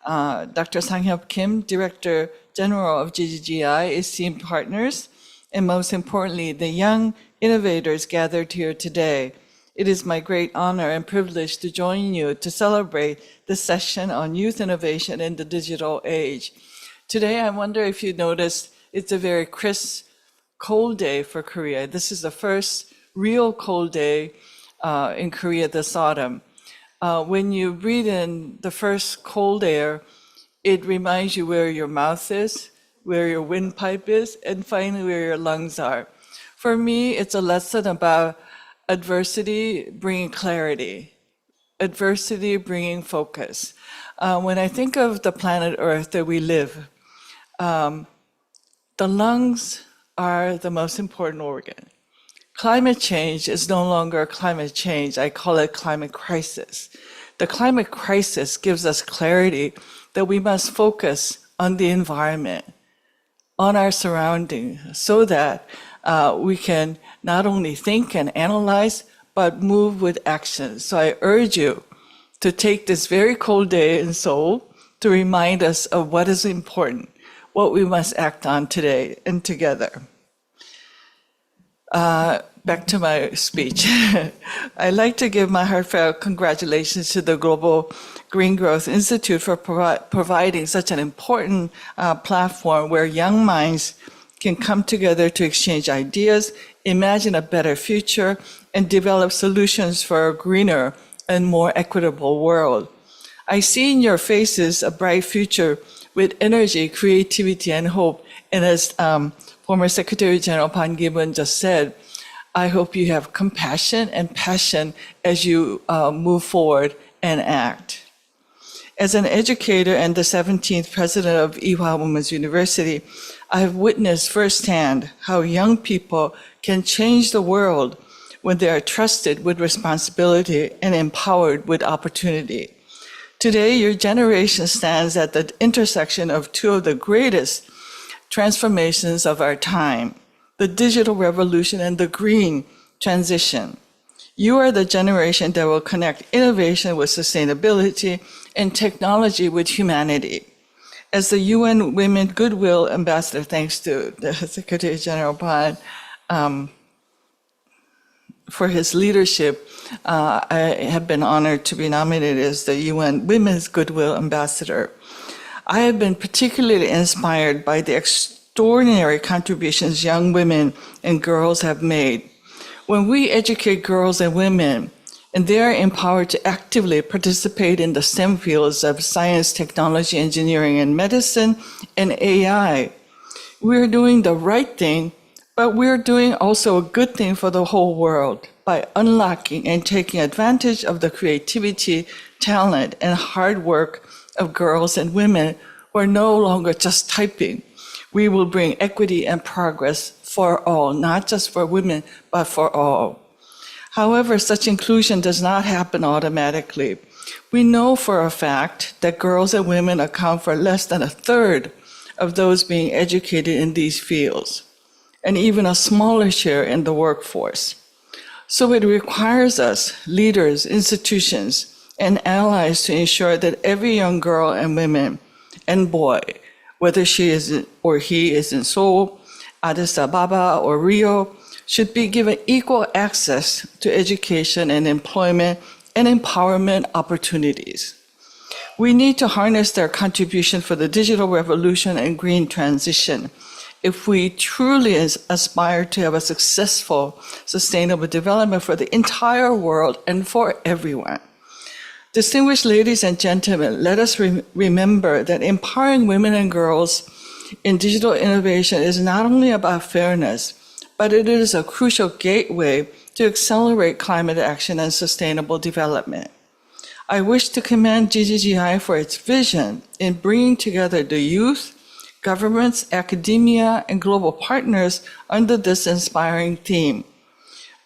Dr. Sang-hyuk Kim, Director General of GGGI, esteemed partners, and most importantly, the young innovators gathered here today. It is my great honor and privilege to join you to celebrate this session on youth innovation in the digital age. Today, I wonder if you noticed it's a very crisp, cold day for Korea. This is the first real cold day in Korea this autumn. When you breathe in the first cold air, it reminds you where your mouth is, where your windpipe is, and finally where your lungs are. For me, it's a lesson about adversity bringing clarity, adversity bringing focus. When I think of the planet Earth that we live, the lungs are the most important organ. Climate change is no longer climate change. I call it climate crisis. The climate crisis gives us clarity that we must focus on the environment, on our surroundings, so that we can not only think and analyze, but move with action. So I urge you to take this very cold day in Seoul to remind us of what is important, what we must act on today and together. Back to my speech. I'd like to give my heartfelt congratulations to the Global Green Growth Institute for providing such an important platform where young minds can come together to exchange ideas, imagine a better future, and develop solutions for a greener and more equitable world. I see in your faces a bright future with energy, creativity, and hope. And as former Secretary General Ban Ki-moon just said, I hope you have compassion and passion as you move forward and act. As an educator and the 17th president of Ewha Women's University, I have witnessed firsthand how young people can change the world when they are trusted with responsibility and empowered with opportunity. Today, your generation stands at the intersection of two of the greatest transformations of our time, the digital revolution and the green transition. You are the generation that will connect innovation with sustainability and technology with humanity. As the UN Women Goodwill Ambassador, thanks to the Secretary General Ban for his leadership, I have been honored to be nominated as the UN Women's Goodwill Ambassador. I have been particularly inspired by the extraordinary contributions young women and girls have made. When we educate girls and women, and they are empowered to actively participate in the STEM fields of science, technology, engineering, and medicine, and AI, we're doing the right thing, but we're doing also a good thing for the whole world by unlocking and taking advantage of the creativity, talent, and hard work of girls and women who are no longer just typing. We will bring equity and progress for all, not just for women, but for all. However, such inclusion does not happen automatically. We know for a fact that girls and women account for less than a third of those being educated in these fields, and even a smaller share in the workforce. So it requires us, leaders, institutions, and allies to ensure that every young girl and woman and boy, whether she is or he is in Seoul, Addis Ababa, or Rio, should be given equal access to education and employment and empowerment opportunities. We need to harness their contribution for the digital revolution and green transition if we truly aspire to have a successful, sustainable development for the entire world and for everyone. Distinguished ladies and gentlemen, let us remember that empowering women and girls in digital innovation is not only about fairness, but it is a crucial gateway to accelerate climate action and sustainable development. I wish to commend GGGI for its vision in bringing together the youth, governments, academia, and global partners under this inspiring theme.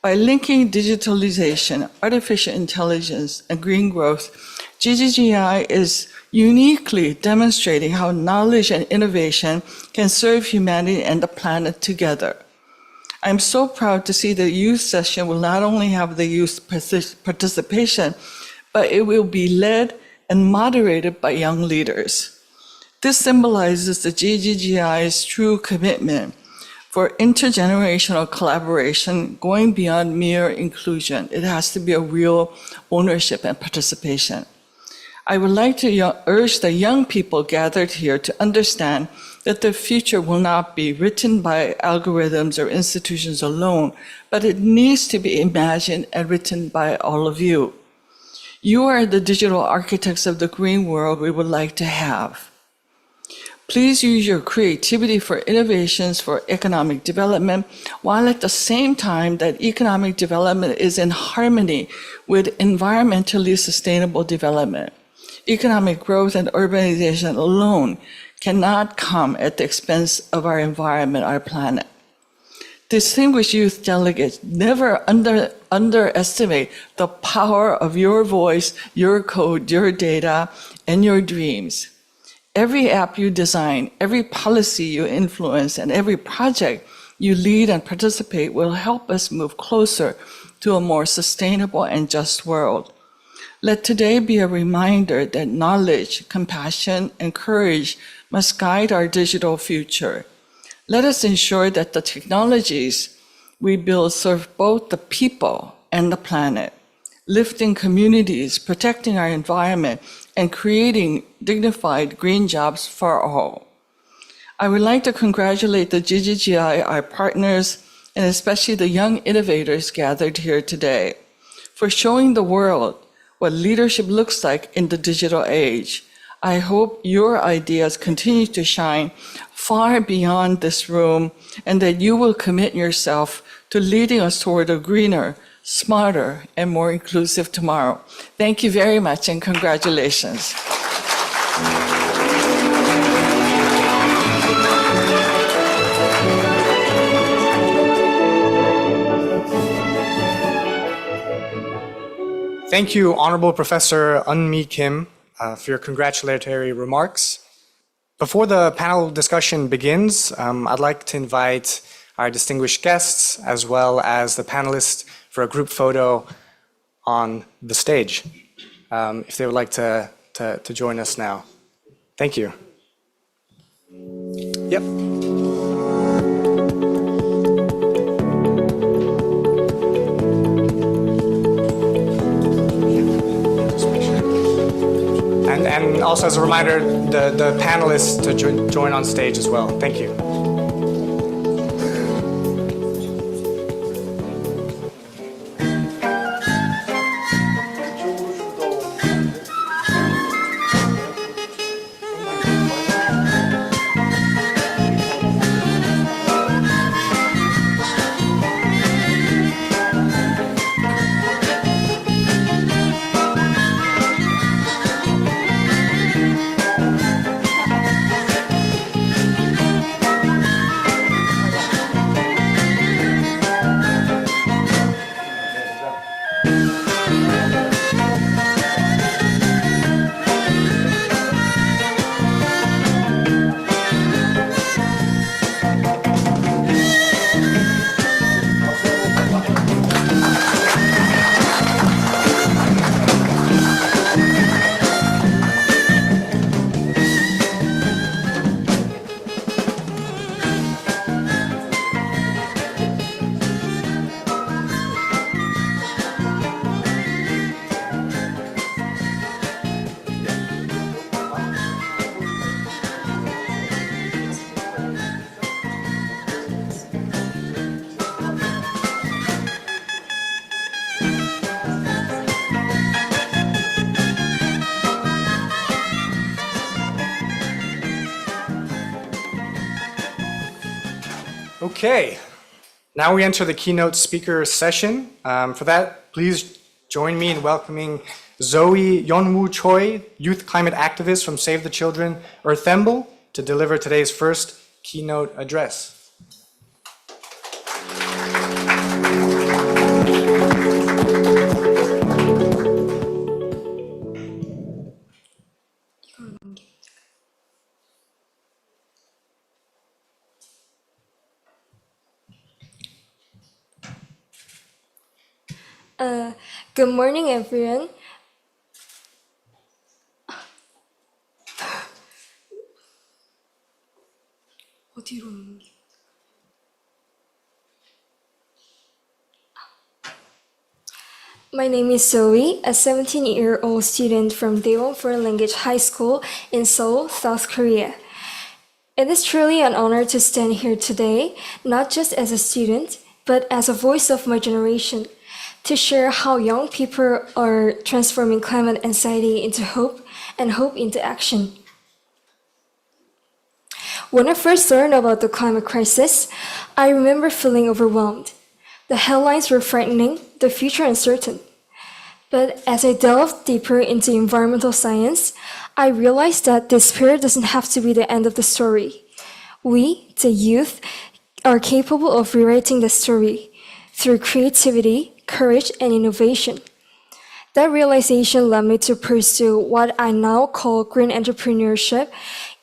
By linking digitalization, artificial intelligence, and green growth, GGGI is uniquely demonstrating how knowledge and innovation can serve humanity and the planet together. I'm so proud to see the youth session will not only have the youth participation, but it will be led and moderated by young leaders. This symbolizes the GGGI's true commitment for intergenerational collaboration going beyond mere inclusion. It has to be a real ownership and participation. I would like to urge the young people gathered here to understand that the future will not be written by algorithms or institutions alone, but it needs to be imagined and written by all of you. You are the digital architects of the green world we would like to have. Please use your creativity for innovations for economic development, while at the same time that economic development is in harmony with environmentally sustainable development. Economic growth and urbanization alone cannot come at the expense of our environment, our planet. Distinguished youth delegates, never underestimate the power of your voice, your code, your data, and your dreams. Every app you design, every policy you influence, and every project you lead and participate will help us move closer to a more sustainable and just world. Let today be a reminder that knowledge, compassion, and courage must guide our digital future. Let us ensure that the technologies we build serve both the people and the planet, lifting communities, protecting our environment, and creating dignified green jobs for all. I would like to congratulate the GGGI, our partners, and especially the young innovators gathered here today, for showing the world what leadership looks like in the digital age. I hope your ideas continue to shine far beyond this room, and that you will commit yourself to leading us toward a greener, smarter, and more inclusive tomorrow. Thank you very much, and congratulations. Thank you, Honorable Professor Eun-mi Kim, for your congratulatory remarks. Before the panel discussion begins, I'd like to invite our distinguished guests as well as the panelists for a group photo on the stage, if they would like to join us now. Thank you. Yep. And also as a reminder, the panelists to join on stage as well. Thank you. Okay, now we enter the keynote speaker session. For that, please join me in welcoming Zoe Yeonwoo Choi, youth climate activist from Save the Children Earthemble, to deliver today's first keynote address. Good morning, everyone. 어디로 넘기? My name is Zoe, a 17-year-old student from Daewon Foreign Language High School in Seoul, South Korea. It is truly an honor to stand here today, not just as a student, but as a voice of my generation, to share how young people are transforming climate anxiety into hope and hope into action. When I first learned about the climate crisis, I remember feeling overwhelmed. The headlines were frightening, the future uncertain. But as I delved deeper into environmental science, I realized that despair doesn't have to be the end of the story. We, the youth, are capable of rewriting the story through creativity, courage, and innovation. That realization led me to pursue what I now call green entrepreneurship,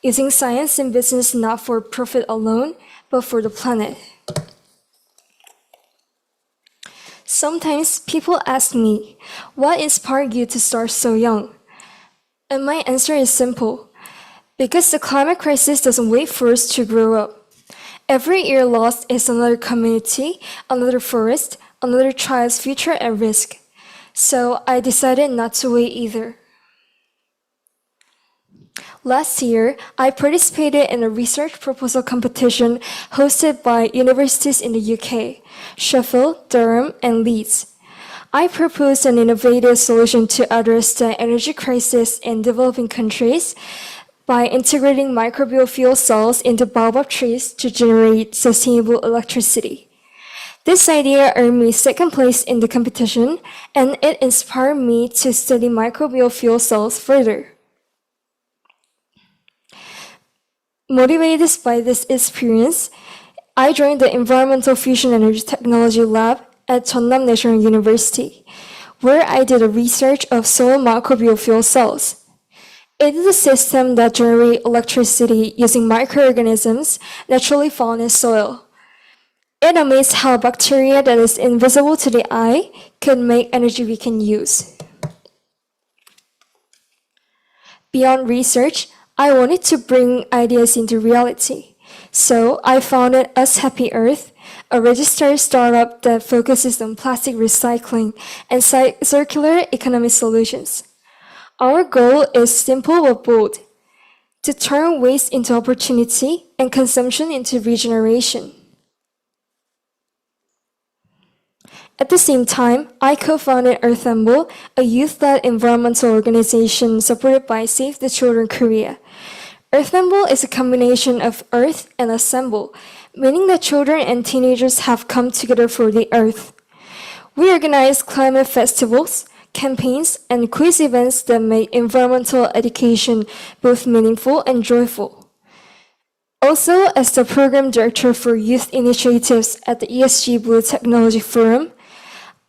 using science and business not for profit alone, but for the planet. Sometimes people ask me, what inspired you to start so young? And my answer is simple. Because the climate crisis doesn't wait for us to grow up. Every year lost is another community, another forest, another child's future at risk. So I decided not to wait either. Last year, I participated in a research proposal competition hosted by universities in the UK, Sheffield, Durham, and Leeds. I proposed an innovative solution to address the energy crisis in developing countries by integrating microbial fuel cells into baobab trees to generate sustainable electricity. This idea earned me second place in the competition, and it inspired me to study microbial fuel cells further. Motivated by this experience, I joined the Environmental Fusion Energy Technology Lab at Jeonnam National University, where I did a research of soil microbial fuel cells. It is a system that generates electricity using microorganisms naturally found in soil. It amazed how bacteria that is invisible to the eye could make energy we can use. Beyond research, I wanted to bring ideas into reality. So I founded Us Happy Earth, a registered startup that focuses on plastic recycling and circular economy solutions. Our goal is simple but bold: to turn waste into opportunity and consumption into regeneration. At the same time, I co-founded Earthemble, a youth-led environmental organization supported by Save the Children Korea. Earthemble is a combination of earth and assemble, meaning that children and teenagers have come together for the earth. We organize climate festivals, campaigns, and quiz events that make environmental education both meaningful and joyful. Also, as the program director for youth initiatives at the ESG Blue Technology Forum,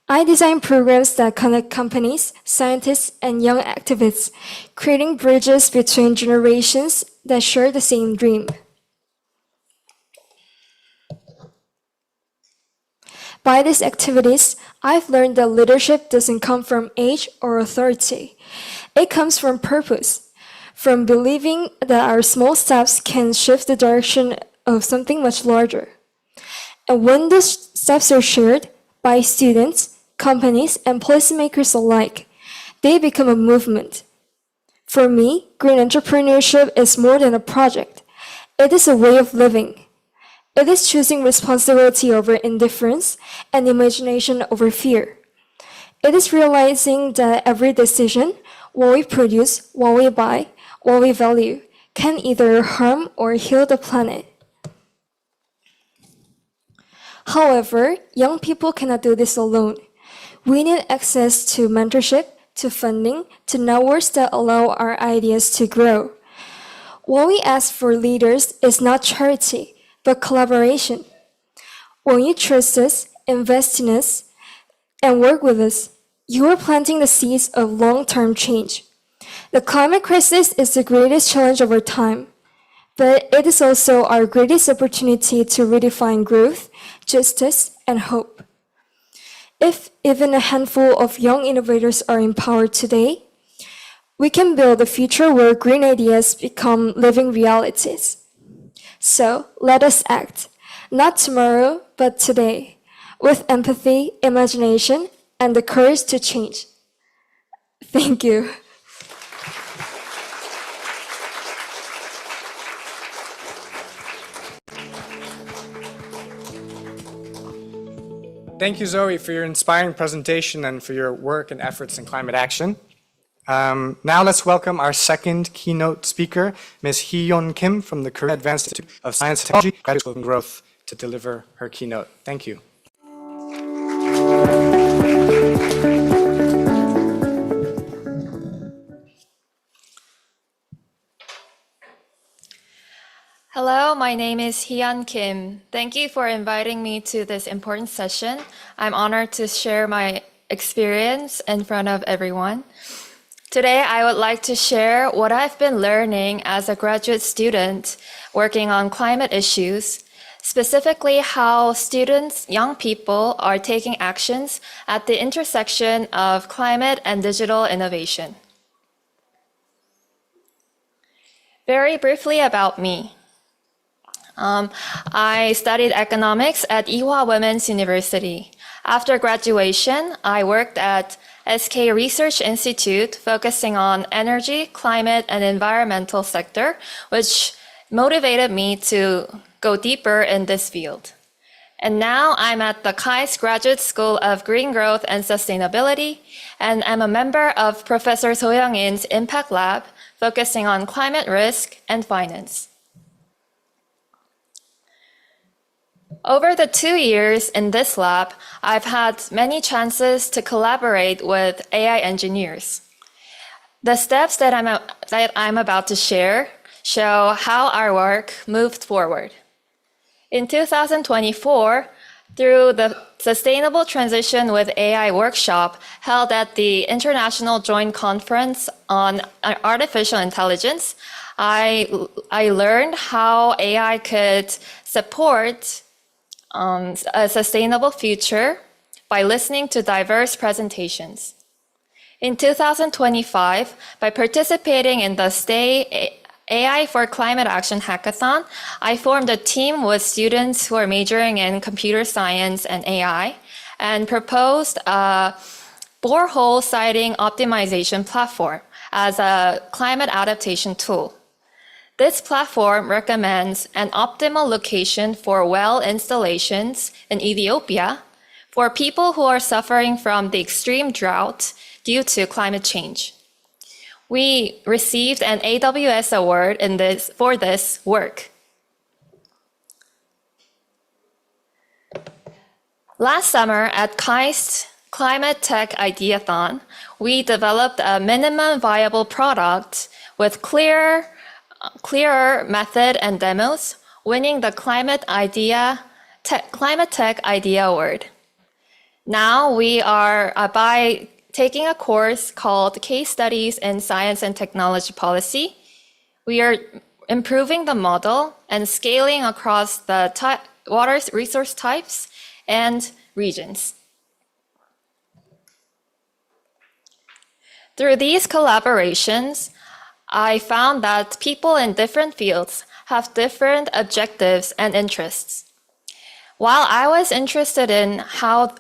I design programs that connect companies, scientists, and young activists, creating bridges between generations that share the same dream. By these activities, I've learned that leadership doesn't come from age or authority. It comes from purpose, from believing that our small steps can shift the direction of something much larger. And when these steps are shared by students, companies, and policymakers alike, they become a movement. For me, green entrepreneurship is more than a project. It is a way of living. It is choosing responsibility over indifference and imagination over fear. It is realizing that every decision, what we produce, what we buy, what we value, can either harm or heal the planet. However, young people cannot do this alone. We need access to mentorship, to funding, to networks that allow our ideas to grow. What we ask for leaders is not charity, but collaboration. When you trust us, invest in us, and work with us, you are planting the seeds of long-term change. The climate crisis is the greatest challenge of our time, but it is also our greatest opportunity to redefine growth, justice, and hope. If even a handful of young innovators are empowered today, we can build a future where green ideas become living realities. So let us act, not tomorrow, but today, with empathy, imagination, and the courage to change. Thank you. Thank you, Zoe, for your inspiring presentation and for your work and efforts in climate action. Now let's welcome our second keynote speaker, Ms. Hee-yeon Kim from the Korea Advanced Institute of Science and Technology, Graduate School of Growth, to deliver her keynote. Thank you. Hello, my name is Hee-yeon Kim. Thank you for inviting me to this important session. I'm honored to share my experience in front of everyone. Today, I would like to share what I've been learning as a graduate student working on climate issues, specifically how students, young people, are taking actions at the intersection of climate and digital innovation. Very briefly about me. I studied economics at Ewha Women's University. After graduation, I worked at SK Research Institute, focusing on energy, climate, and environmental sector, which motivated me to go deeper in this field. And now I'm at the KAIST Graduate School of Green Growth and Sustainability, and I'm a member of Professor So Young-in's Impact Lab, focusing on climate risk and finance. Over the 2 years in this lab, I've had many chances to collaborate with AI engineers. The steps that I'm about to share show how our work moved forward. In 2024, through the Sustainable Transition with AI workshop held at the International Joint Conference on Artificial Intelligence, I learned how AI could support a sustainable future by listening to diverse presentations. In 2025, by participating in the STAY AI for Climate Action Hackathon, I formed a team with students who are majoring in computer science and AI and proposed a borehole siting optimization platform as a climate adaptation tool. This platform recommends an optimal location for well installations in Ethiopia for people who are suffering from the extreme drought due to climate change. We received an AWS award for this work. Last summer at KAIST Climate Tech Ideathon, we developed a minimum viable product with clearer method and demos, winning the Climate Tech Idea Award. Now we are, by taking a course called Case Studies in Science and Technology Policy, we are improving the model and scaling across the water resource types and regions. Through these collaborations, I found that people in different fields have different objectives and interests. While I was interested in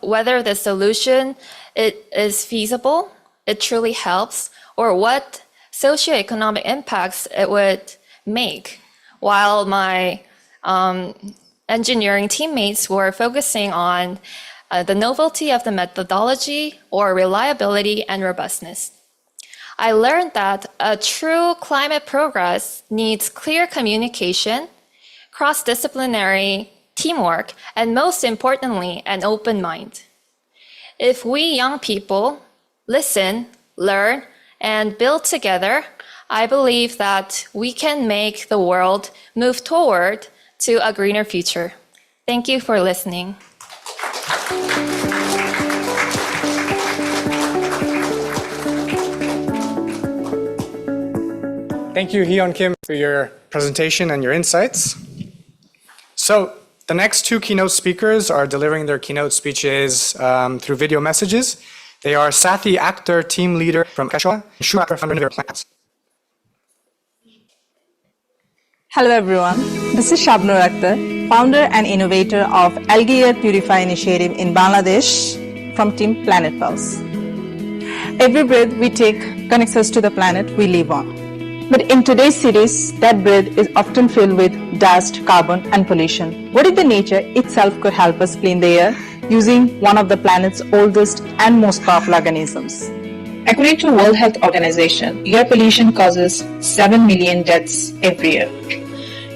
whether the solution is feasible, it truly helps, or what socioeconomic impacts it would make, while my engineering teammates were focusing on the novelty of the methodology or reliability and robustness. I learned that a true climate progress needs clear communication, cross-disciplinary teamwork, and most importantly, an open mind. If we young people listen, learn, and build together, I believe that we can make the world move toward to a greener future. Thank you for listening. Thank you, Hyun Kim, for your presentation and your insights. So the next two keynote speakers are delivering their keynote speeches through video messages. They are Sathi Akhtar, team leader from Kashwa, and Schumacher, founder of Plants. Hello everyone, this is Shabnur Akhtar, founder and innovator of Algae Air Purify initiative in Bangladesh from Team Planet Pulse. Every breath we take connects us to the planet we live on. But in today's cities, that breath is often filled with dust, carbon and pollution. What if the nature itself could help us clean the air using one of the planet's oldest and most powerful organisms? According to World Health Organization, air pollution causes 7 million deaths every year.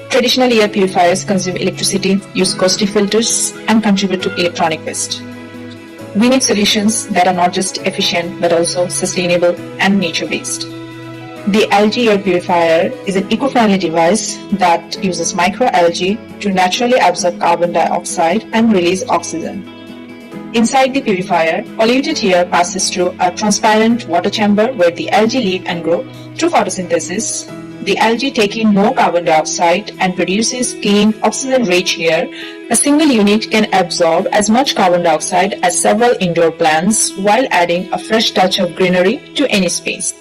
Traditional air purifiers consume electricity, use costly filters, and contribute to electronic waste. We need solutions that are not just efficient but also sustainable and nature-based. The algae air purifier is an eco-friendly device that uses microalgae to naturally absorb carbon dioxide and release oxygen. Inside the purifier, polluted air passes through a transparent water chamber where the algae live and grow through photosynthesis. The algae take in more carbon dioxide and produces clean, oxygen-rich air. A single unit can absorb as much carbon dioxide as several indoor plants while adding a fresh touch of greenery to any space.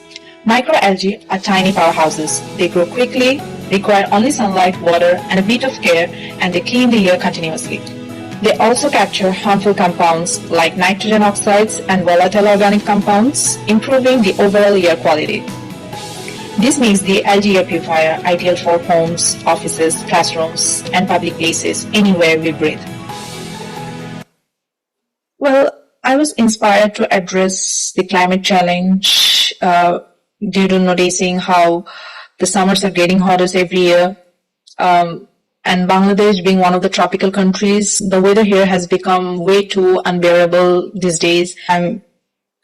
Microalgae are tiny powerhouses. They grow quickly, require only sunlight, water, and a bit of care, and they clean the air continuously. They also capture harmful compounds like nitrogen oxides and volatile organic compounds, improving the overall air quality. This makes the algae air purifier ideal for homes, offices, classrooms, and public places anywhere we breathe. Well, I was inspired to address the climate challenge due to noticing how the summers are getting hotter every year. And Bangladesh being one of the tropical countries, the weather here has become way too unbearable these days. I'm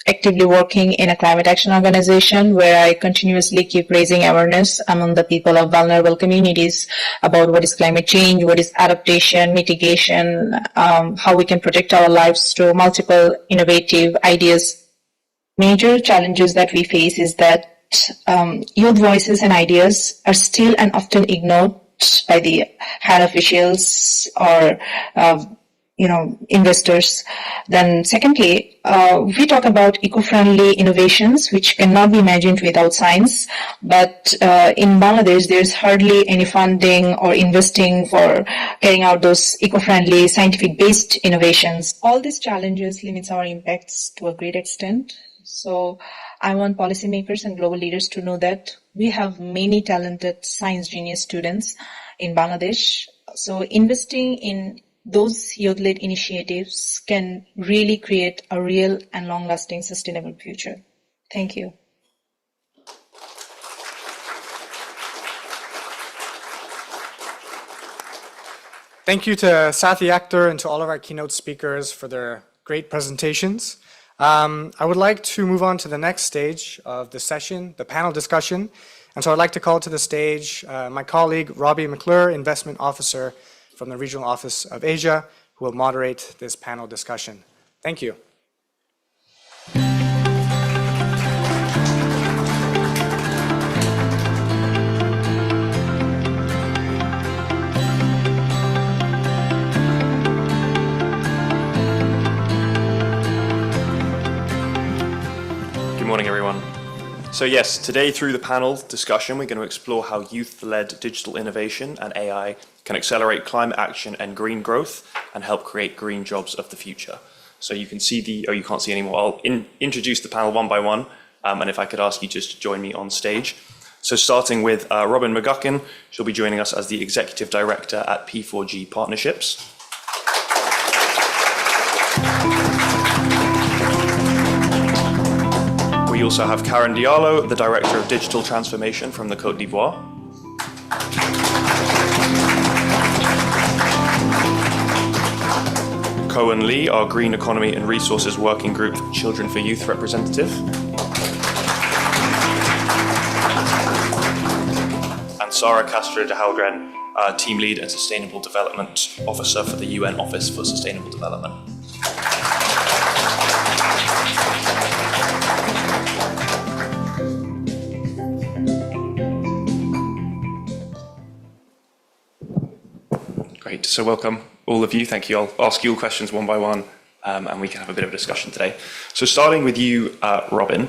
actively working in a climate action organization where I continuously keep raising awareness among the people of vulnerable communities about what is climate change, what is adaptation, mitigation, how we can protect our lives through multiple innovative ideas. Major challenges that we face is that youth voices and ideas are still and often ignored by the higher officials or investors. Then secondly, we talk about eco-friendly innovations which cannot be imagined without science, but in Bangladesh there's hardly any funding or investing for carrying out those eco-friendly scientific based innovations. All these challenges limits our impacts to a great extent. So I want policymakers and global leaders to know that we have many talented science genius students in Bangladesh. So investing in those youth-led initiatives can really create a real and long-lasting sustainable future. Thank you. Thank you to Sathi Akhtar and to all of our keynote speakers for their great presentations. I would like to move on to the next stage of the session, the panel discussion. And so I'd like to call to the stage my colleague, Robbie McClure, Investment Officer from the Regional Office of Asia, who will moderate this panel discussion. Thank you. Good morning, everyone. So yes, today through the panel discussion, we're going to explore how youth-led digital innovation and AI can accelerate climate action and green growth and help create green jobs of the future. So you can see you can't see anymore. I'll introduce the panel one by one, and if I could ask you just to join me on stage. So starting with Robin McGuckin, she'll be joining us as the Executive Director at P4G Partnerships. We also have Karen Diallo, the Director of Digital Transformation from the Côte d'Ivoire. Cohen Lee, our Green Economy and Resources Working Group Children for Youth representative. And Sarah Castro de Halgren, Team Lead and Sustainable Development Officer for the UN Office for Sustainable Development. Great, so welcome all of you. Thank you. I'll ask you all questions one by one, and we can have a bit of a discussion today. So starting with you, Robin,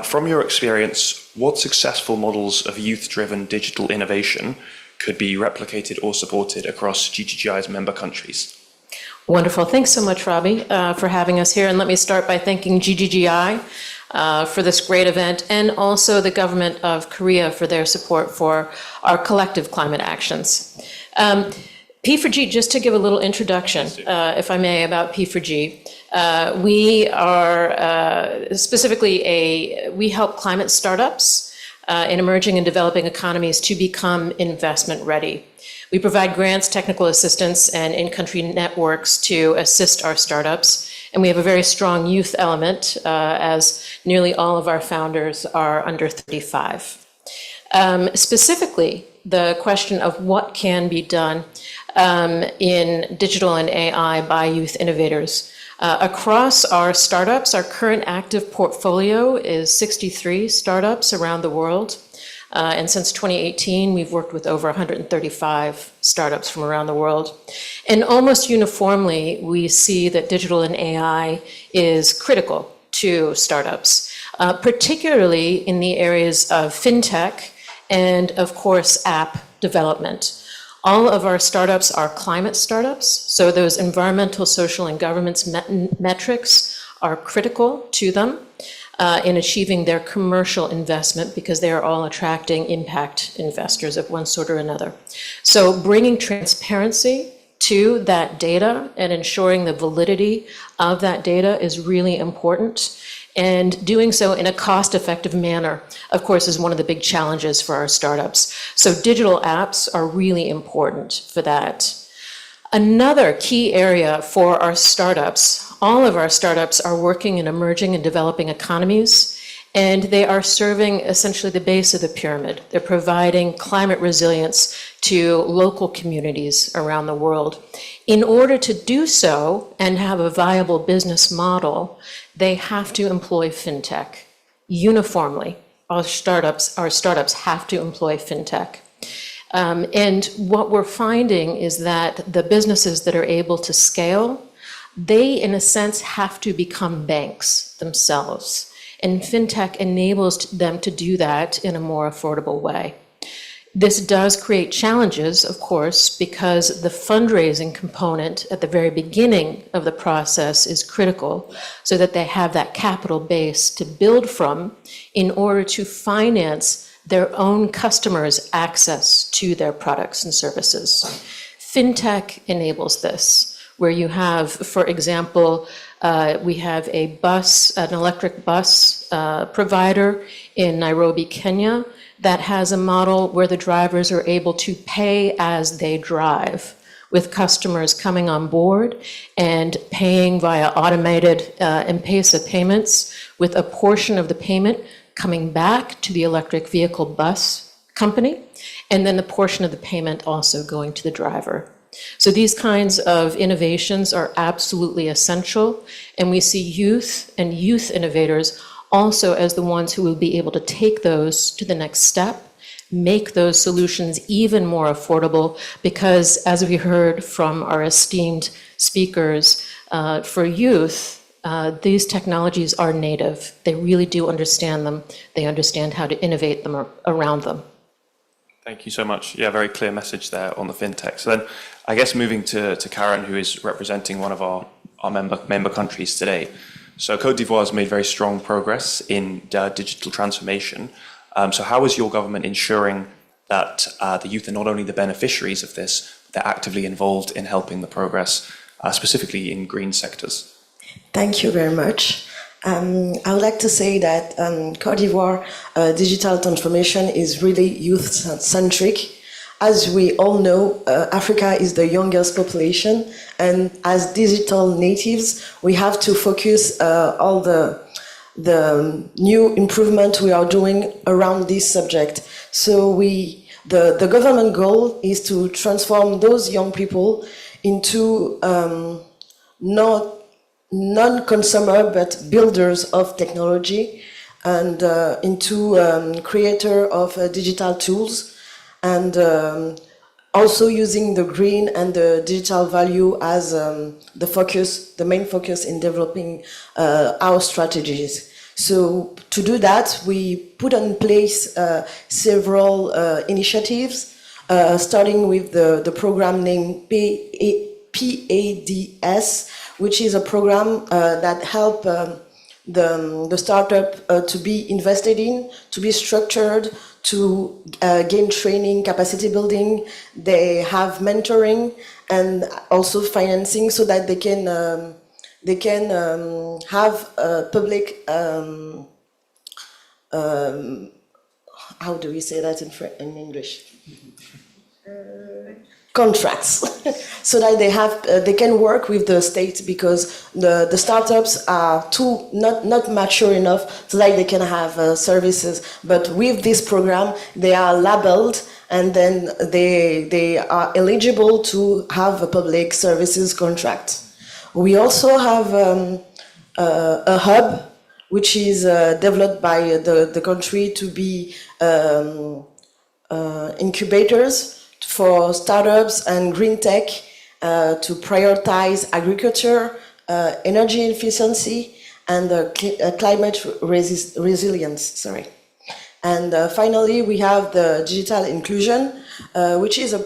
from your experience, what successful models of youth-driven digital innovation could be replicated or supported across GGGI's member countries? Wonderful. Thanks so much, Robbie, for having us here. And let me start by thanking GGGI for this great event, and also the government of Korea for their support for our collective climate actions. P4G, just to give a little introduction, if I may, about P4G. We are specifically we help climate startups in emerging and developing economies to become investment ready. We provide grants, technical assistance, and in-country networks to assist our startups. And we have a very strong youth element, as nearly all of our founders are under 35. Specifically, the question of what can be done in digital and AI by youth innovators. Across our startups, our current active portfolio is 63 startups around the world. And since 2018, we've worked with over 135 startups from around the world. And almost uniformly, we see that digital and AI is critical to startups, particularly in the areas of fintech and, of course, app development. All of our startups are climate startups, so those environmental, social, and governance metrics are critical to them in achieving their commercial investment, because they are all attracting impact investors of one sort or another. So bringing transparency to that data and ensuring the validity of that data is really important. And doing so in a cost-effective manner, of course, is one of the big challenges for our startups. So digital apps are really important for that. Another key area for our startups, all of our startups are working in emerging and developing economies, and they are serving essentially the base of the pyramid. They're providing climate resilience to local communities around the world. In order to do so and have a viable business model, they have to employ fintech uniformly. Our startups have to employ fintech. And what we're finding is that the businesses that are able to scale, they, in a sense, have to become banks themselves. And fintech enables them to do that in a more affordable way. This does create challenges, of course, because the fundraising component at the very beginning of the process is critical, so that they have that capital base to build from in order to finance their own customers' access to their products and services. Fintech enables this, where you have, for example, we have an electric bus provider in Nairobi, Kenya, that has a model where the drivers are able to pay as they drive, with customers coming on board and paying via automated M-Pesa payments, with a portion of the payment coming back to the electric vehicle bus company, and then the portion of the payment also going to the driver. So these kinds of innovations are absolutely essential, and we see youth and youth innovators also as the ones who will be able to take those to the next step, make those solutions even more affordable, because as we heard from our esteemed speakers, for youth, these technologies are native. They really do understand them. They understand how to innovate them around them. Thank you so much. Yeah, very clear message there on the fintech. So then, I guess moving to Karen, who is representing one of our member countries today. So Côte d'Ivoire has made very strong progress in digital transformation. So how is your government ensuring that the youth are not only the beneficiaries of this, but they're actively involved in helping the progress, specifically in green sectors? Thank you very much. I would like to say that Côte d'Ivoire digital transformation is really youth-centric. as we all know, Africa is the youngest population, and as digital natives, we have to focus all the new improvement we are doing around this subject. So the government goal is to transform those young people into not non-consumer but builders of technology, and into creator of digital tools, and also using the green and the digital value as the main focus in developing our strategies. So to do that, we put in place several initiatives, starting with the program named PADS, which is a program that helps the startup to be invested in, to be structured, to gain training, capacity building. They have mentoring and also financing so that they can have public, how do we say that in English? Contracts, so that they can work with the state, because the startups are not mature enough so that they can have services. But with this program, they are labeled, and then they are eligible to have a public services contract. We also have a hub which is developed by the country to be incubators for startups and green tech, to prioritize agriculture, energy efficiency, and climate resilience. Sorry. And finally, we have the digital inclusion, which is a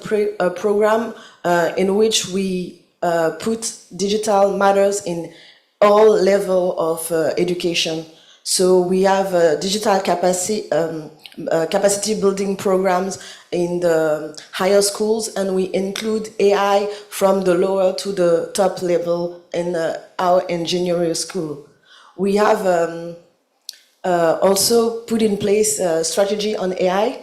program in which we put digital matters in all level of education. So we have digital capacity building programs in the higher schools, and we include AI from the lower to the top level in our engineering school. We have also put in place a strategy on AI,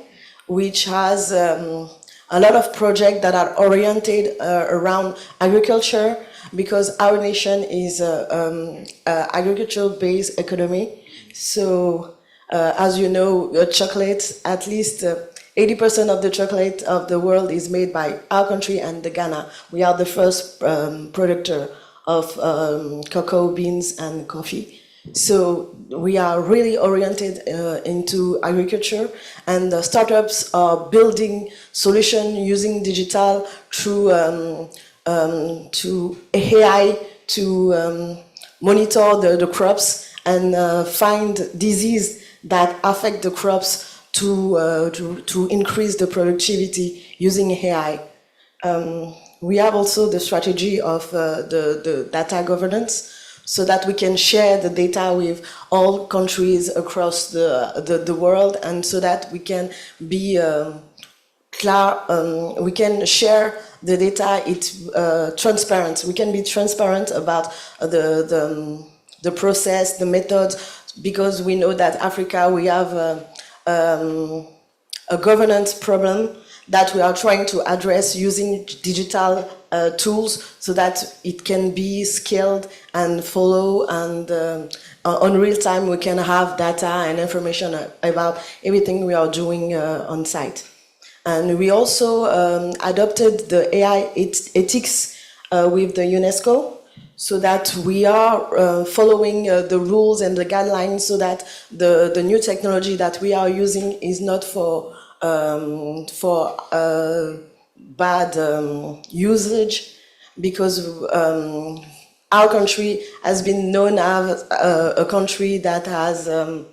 which has a lot of projects that are oriented around agriculture, because our nation is an agricultural-based economy. So, as you know, chocolate, at least 80% of the chocolate of the world is made by our country and Ghana. We are the first producer of cocoa beans and coffee. So we are really oriented into agriculture, and the startups are building solutions using digital through to AI to monitor the crops and find disease that affect the crops to increase the productivity using AI. We have also the strategy of the data governance, so that we can share the data with all countries across the world, and so that we can be we can share the data. It's transparent. We can be transparent about the process, the method, because we know that Africa, we have a governance problem that we are trying to address using digital tools, so that it can be scaled and follow, and on real time we can have data and information about everything we are doing on site. And we also adopted the AI ethics with the UNESCO, so that we are following the rules and the guidelines, so that the new technology that we are using is not for bad usage, because our country has been known as a country that has a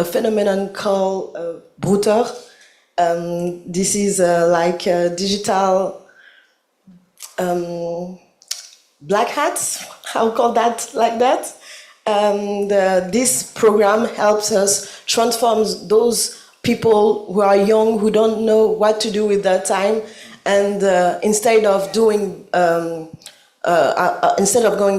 phenomenon called brouter. This is like digital black hats, I'll call that like that. This program helps us transform those people who are young, who don't know what to do with their time, and instead of going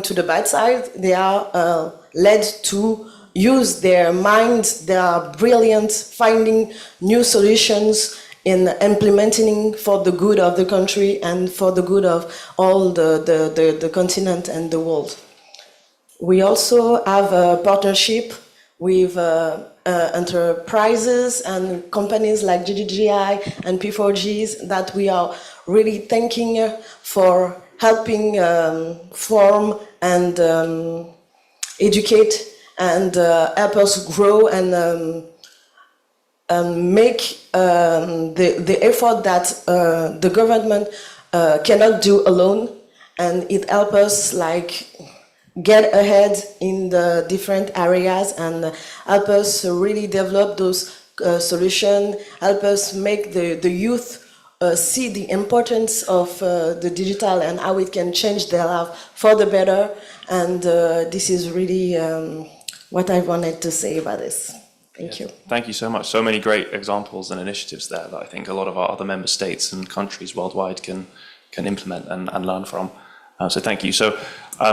to the bad side, they are led to use their minds. They are brilliant, finding new solutions in implementing for the good of the country and for the good of all the continent and the world. We also have a partnership with enterprises and companies like GGGI and P4Gs that we are really thanking for helping form and educate and help us grow and make the effort that the government cannot do alone, and it helps us like get ahead in the different areas and help us really develop those solutions, help us make the youth see the importance of the digital and how it can change their life for the better. And this is really what I wanted to say about this. Thank you. Thank you so much. So many great examples and initiatives there that I think a lot of our other member states and countries worldwide can implement and learn from. So thank you. So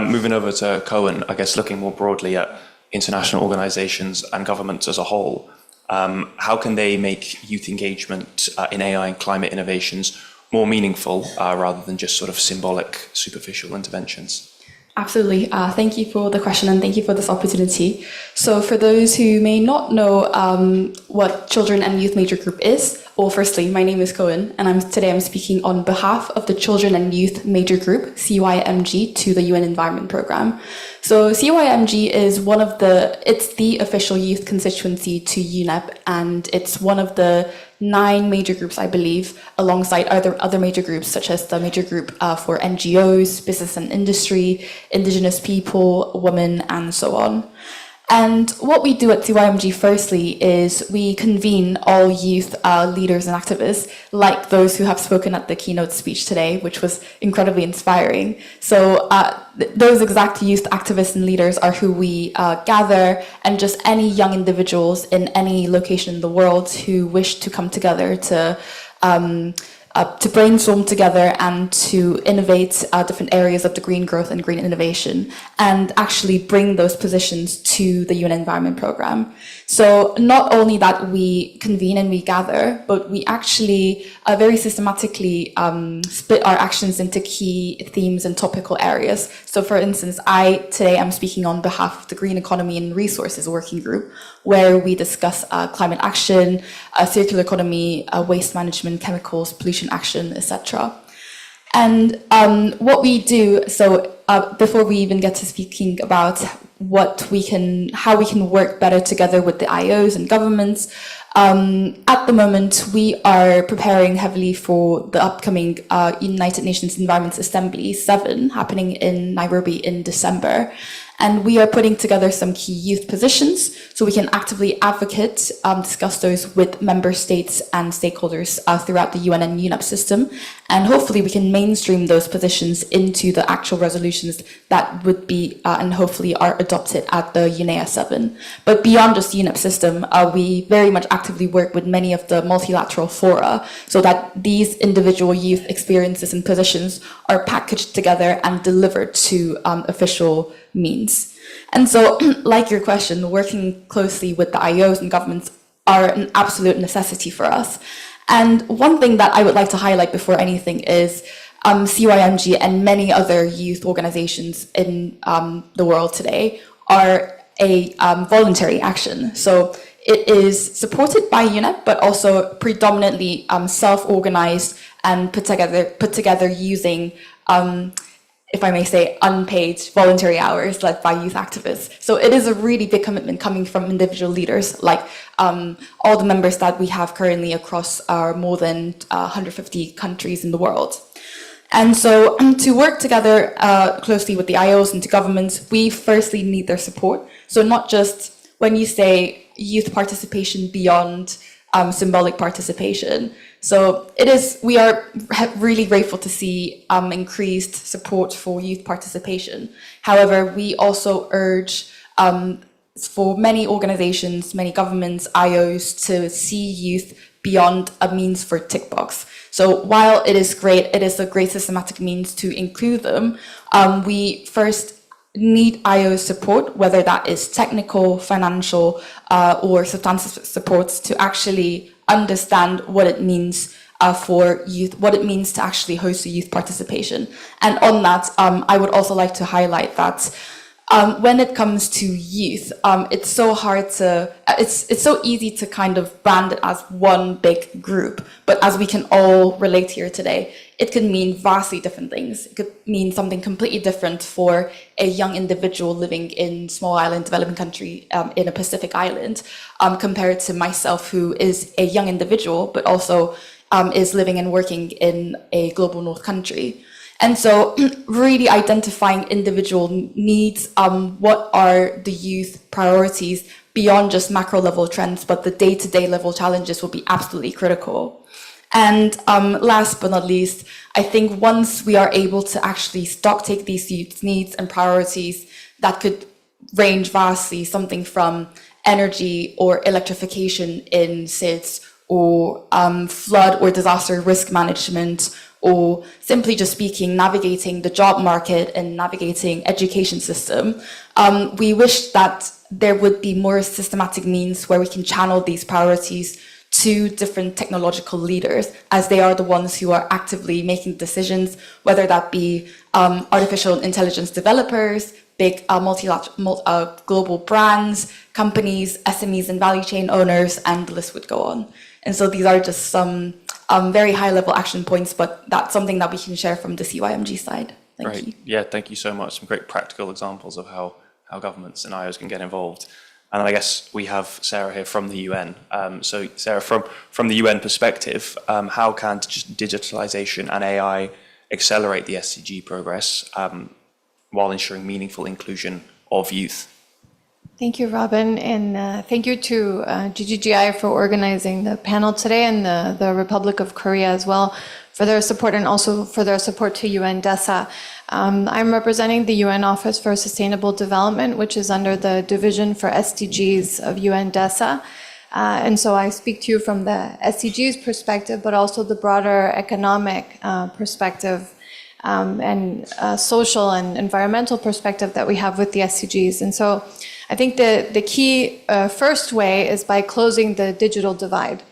moving over to Cohen, I guess looking more broadly at international organizations and governments as a whole, how can they make youth engagement in AI and climate innovations more meaningful rather than just sort of symbolic, superficial interventions? Absolutely. Thank you for the question and thank you for this opportunity. So for those who may not know what Children and Youth Major Group is, well, firstly, my name is Cohen and today I'm speaking on behalf of the Children and Youth Major Group, CYMG, to the UN Environment Programme. So CYMG is it's the official youth constituency to UNEP, and it's one of the 9 major groups, I believe, alongside other major groups, such as the major group for NGOs, business and industry, indigenous people, women, and so on. And what we do at CYMG, firstly, is we convene all youth leaders and activists, like those who have spoken at the keynote speech today, which was incredibly inspiring. So those exact youth activists and leaders are who we gather, and just any young individuals in any location in the world who wish to come together to brainstorm together and to innovate different areas of the green growth and green innovation, and actually bring those positions to the UN Environment Programme. So not only that we convene and we gather, but we actually very systematically split our actions into key themes and topical areas. So for instance, today I'm speaking on behalf of the Green Economy and Resources Working Group, where we discuss climate action, circular economy, waste management, chemicals, pollution action, etc. And what we do, so before we even get to speaking about how we can work better together with the IOs and governments, at the moment we are preparing heavily for the upcoming United Nations Environment Assembly 7 happening in Nairobi in December. And we are putting together some key youth positions so we can actively advocate, discuss those with member states and stakeholders throughout the UN and UNEP system. And hopefully we can mainstream those positions into the actual resolutions that would be and hopefully are adopted at the UNEA 7. But beyond just the UNEP system, we very much actively work with many of the multilateral fora so that these individual youth experiences and positions are packaged together and delivered to official means. And so, like your question, working closely with the IOs and governments are an absolute necessity for us. And one thing that I would like to highlight before anything is CYMG and many other youth organizations in the world today are a voluntary action. So it is supported by UNEP, but also predominantly self-organized and put together using if I may say, unpaid voluntary hours led by youth activists. So it is a really big commitment coming from individual leaders, like all the members that we have currently across our more than 150 countries in the world. And so to work together closely with the IOs and to governments, we firstly need their support. So not just when you say youth participation beyond symbolic participation. So we are really grateful to see increased support for youth participation. However, we also urge for many organizations, many governments, IOs to see youth beyond a means for tick box. So while it is a great systematic means to include them, we first need IO's support, whether that is technical, financial, or substantive supports to actually understand what it means for youth, what it means to actually host a youth participation. And on that, I would also like to highlight that when it comes to youth, it's so hard to, it's so easy to kind of brand it as one big group. But as we can all relate here today, it could mean vastly different things. It could mean something completely different for a young individual living in small island developing country in a Pacific island, compared to myself, who is a young individual, but also is living and working in a global north country. And so really identifying individual needs, what are the youth priorities beyond just macro level trends, but the day-to-day level challenges will be absolutely critical. And last but not least, I think once we are able to actually stocktake these youth needs and priorities that could range vastly, something from energy or electrification in cities, or flood or disaster risk management, or simply just speaking, navigating the job market and navigating education system, we wish that there would be more systematic means where we can channel these priorities to different technological leaders, as they are the ones who are actively making decisions, whether that be artificial intelligence developers, big global brands, companies, SMEs and value chain owners, and the list would go on. And so these are just some very high-level action points, but that's something that we can share from the CYMG side. Thank you. Yeah, thank you so much. Some great practical examples of how governments and IOs can get involved. And then I guess we have Sarah here from the UN. So Sarah, from the UN perspective, how can digitalization and AI accelerate the SDG progress while ensuring meaningful inclusion of youth? Thank you, Robin, and thank you to GGGI for organizing the panel today, and the Republic of Korea as well for their support, and also for their support to UNDESA. I'm representing the UN Office for Sustainable Development, which is under the Division for SDGs of UNDESA. And so I speak to you from the SDGs perspective, but also the broader economic perspective and social and environmental perspective that we have with the SDGs. And so I think the key first way is by closing the digital divide.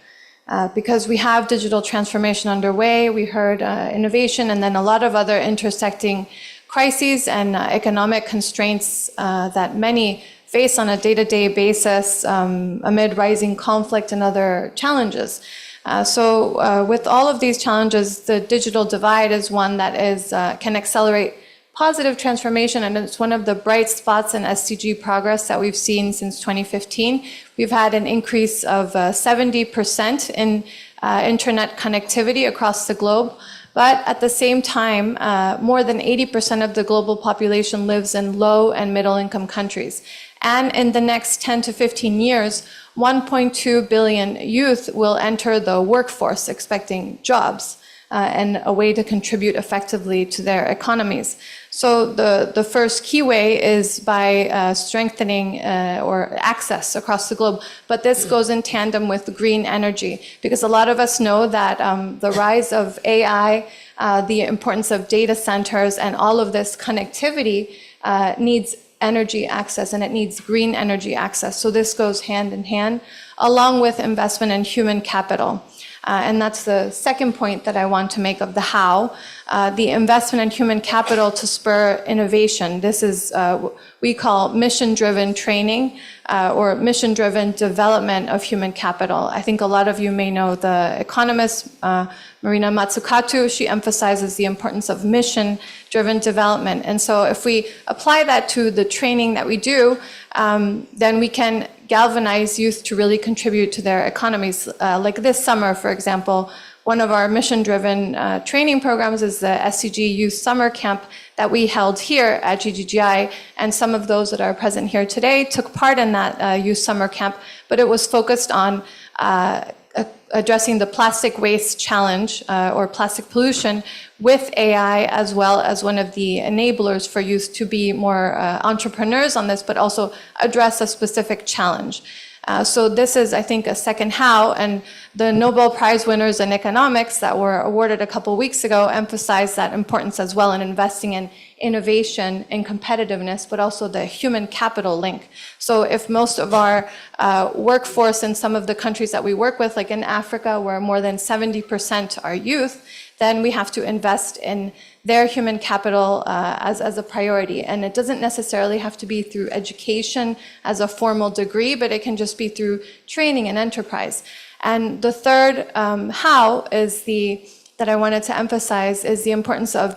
Because we have digital transformation underway, we heard innovation, and then a lot of other intersecting crises and economic constraints that many face on a day-to-day basis amid rising conflict and other challenges. So with all of these challenges, the digital divide is one that can accelerate positive transformation, and it's one of the bright spots in SDG progress that we've seen since 2015. We've had an increase of 70% in internet connectivity across the globe, but at the same time, more than 80% of the global population lives in low and middle income countries. And in the next 10 to 15 years, 1.2 billion youth will enter the workforce expecting jobs and a way to contribute effectively to their economies. So the first key way is by strengthening or access across the globe. But this goes in tandem with green energy, because a lot of us know that the rise of AI, the importance of data centers, and all of this connectivity needs energy access, and it needs green energy access. So this goes hand in hand, along with investment in human capital. And that's the second point that I want to make of the how, the investment in human capital to spur innovation. This is what we call mission-driven training or mission-driven development of human capital. I think a lot of you may know the economist Marina Mazzucato. She emphasizes the importance of mission-driven development. And so if we apply that to the training that we do, then we can galvanize youth to really contribute to their economies. Like this summer, for example, one of our mission-driven training programs is the SCG Youth Summer Camp that we held here at GGGI, and some of those that are present here today took part in that Youth Summer Camp, but it was focused on addressing the plastic waste challenge or plastic pollution with AI, as well as one of the enablers for youth to be more entrepreneurs on this, but also address a specific challenge. So this is, I think, a second how, and the Nobel Prize winners in economics that were awarded a couple weeks ago emphasized that importance as well in investing in innovation and competitiveness, but also the human capital link. So if most of our workforce in some of the countries that we work with, like in Africa, where more than 70% are youth, then we have to invest in their human capital as a priority. And it doesn't necessarily have to be through education as a formal degree, but it can just be through training and enterprise. And the third how is that I wanted to emphasize is the importance of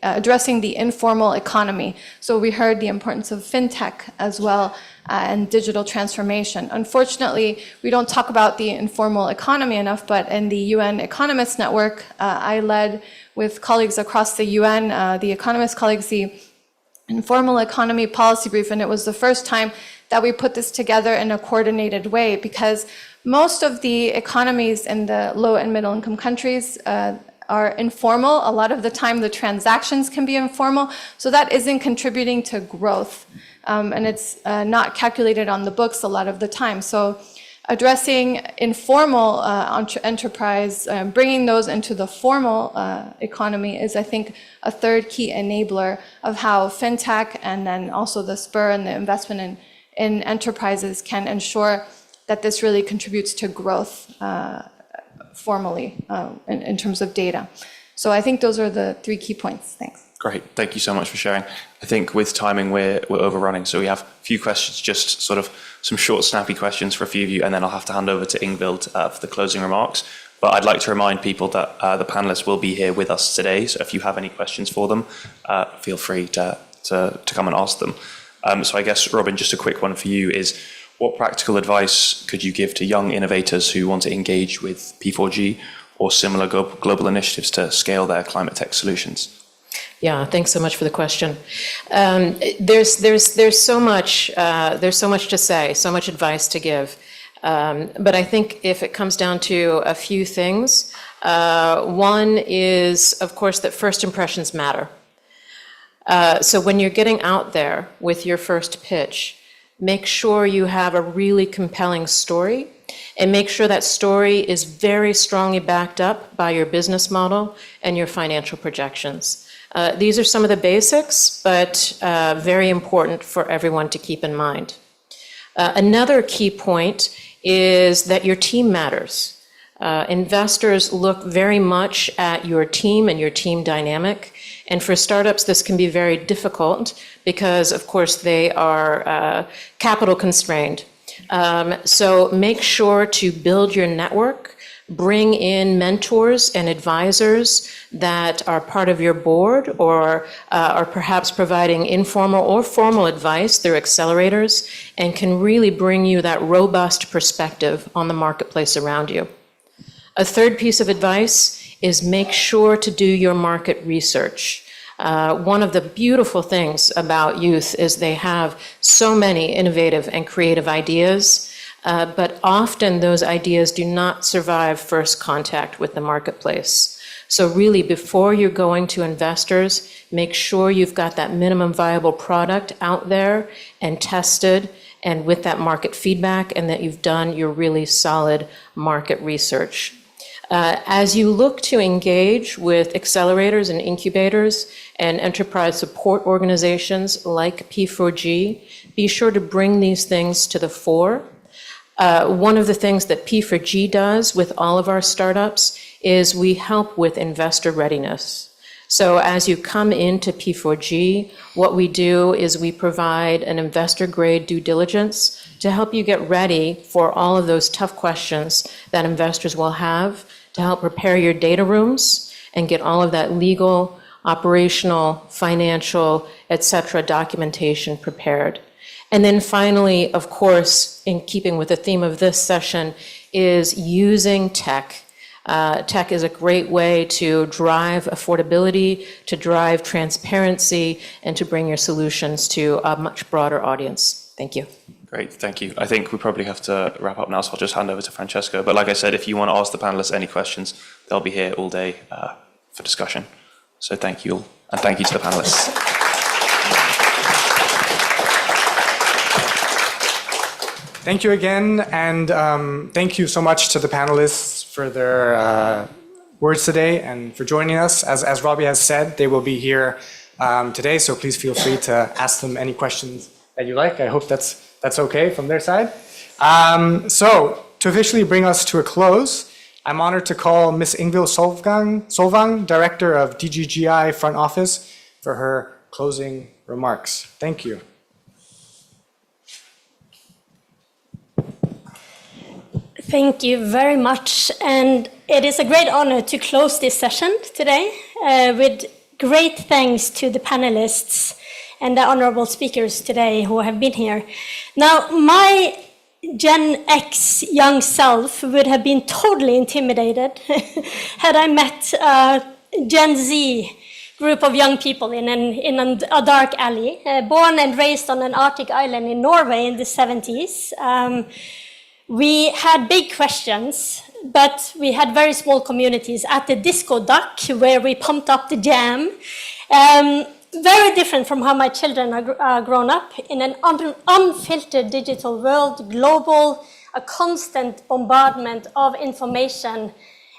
addressing the informal economy. So we heard the importance of fintech as well and digital transformation. Unfortunately, we don't talk about the informal economy enough, but in the UN Economists Network, I led with colleagues across the UN, the economist colleagues, the informal economy policy brief, and it was the first time that we put this together in a coordinated way, because most of the economies in the low and middle income countries are informal. A lot of the time the transactions can be informal, so that isn't contributing to growth. And it's not calculated on the books a lot of the time. So addressing informal enterprise, bringing those into the formal economy is, I think, a third key enabler of how fintech and then also the spur and the investment in enterprises can ensure that this really contributes to growth formally in terms of data. So I think those are the 3 key points. Thanks. Great. Thank you so much for sharing. I think with timing, we're overrunning. So we have a few questions, just sort of some short, snappy questions for a few of you, and then I'll have to hand over to Ingvild for the closing remarks. But I'd like to remind people that the panelists will be here with us today. So if you have any questions for them, feel free to come and ask them. So I guess, Robin, just a quick one for you is, what practical advice could you give to young innovators who want to engage with P4G or similar global initiatives to scale their climate tech solutions? Yeah, thanks so much for the question. There's so much to say, so much advice to give. But I think if it comes down to a few things, one is, of course, that first impressions matter. So when you're getting out there with your first pitch, make sure you have a really compelling story, and make sure that story is very strongly backed up by your business model and your financial projections. These are some of the basics, but very important for everyone to keep in mind. Another key point is that your team matters. Investors look very much at your team and your team dynamic. And for startups, this can be very difficult because, of course, they are capital constrained. So make sure to build your network, bring in mentors and advisors that are part of your board or are perhaps providing informal or formal advice through accelerators, and can really bring you that robust perspective on the marketplace around you. A third piece of advice is make sure to do your market research. One of the beautiful things about youth is they have so many innovative and creative ideas, but often those ideas do not survive first contact with the marketplace. So really, before you're going to investors, make sure you've got that minimum viable product out there and tested, and with that market feedback, and that you've done your really solid market research. As you look to engage with accelerators and incubators and enterprise support organizations like P4G, be sure to bring these things to the fore. One of the things that P4G does with all of our startups is we help with investor readiness. So as you come into P4G, what we do is we provide an investor-grade due diligence to help you get ready for all of those tough questions that investors will have, to help prepare your data rooms and get all of that legal, operational, financial, etc. documentation prepared. And then finally, of course, in keeping with the theme of this session, is using tech. Tech is a great way to drive affordability, to drive transparency, and to bring your solutions to a much broader audience. Thank you. Great, thank you. I think we probably have to wrap up now, so I'll just hand over to Francesco. But like I said, if you want to ask the panelists any questions, they'll be here all day for discussion. So thank you all, and thank you to the panelists. Thank you again, and thank you so much to the panelists for their words today and for joining us. As Robbie has said, they will be here today, so please feel free to ask them any questions that you like. I hope that's okay from their side. So, to officially bring us to a close, I'm honored to call Ms. Ingvild Solvang, Director of DGGI Front Office, for her closing remarks. Thank you. Thank you very much, and it is a great honor to close this session today with great thanks to the panelists and the honorable speakers today who have been here. Now, my Gen X young self would have been totally intimidated had I met a Gen Z group of young people in a dark alley, born and raised on an Arctic island in Norway in the 70s. We had big questions, but we had very small communities at the Disco Duck, where we pumped up the jam. Very different from how my children are grown up in an unfiltered digital world, global, a constant bombardment of information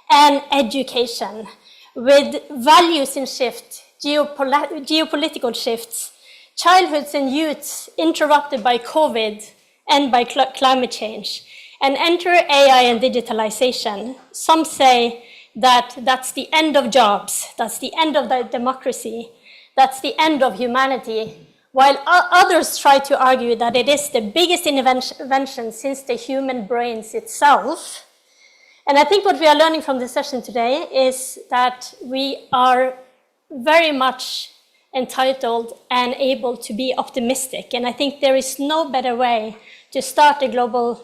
and education, with values in shift, geopolitical shifts, childhoods and youths interrupted by COVID and by climate change. And enter AI and digitalization. Some say that that's the end of jobs, that's the end of the democracy, that's the end of humanity, while others try to argue that it is the biggest invention since the human brains itself. And I think what we are learning from this session today is that we are very much entitled and able to be optimistic. And I think there is no better way to start a global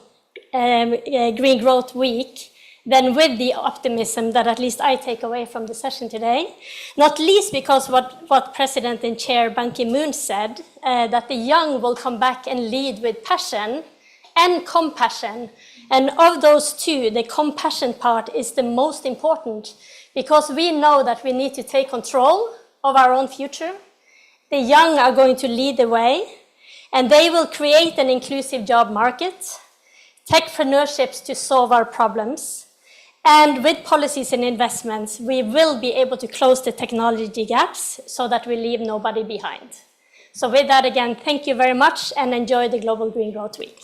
Green Growth Week than with the optimism that at least I take away from the session today. Not least because what President and Chair Ban Ki-moon said, that the young will come back and lead with passion and compassion. And of those two, the compassion part is the most important, because we know that we need to take control of our own future. The young are going to lead the way, and they will create an inclusive job market, techpreneurships to solve our problems. And with policies and investments, we will be able to close the technology gaps so that we leave nobody behind. So with that, again, thank you very much and enjoy the Global Green Growth Week.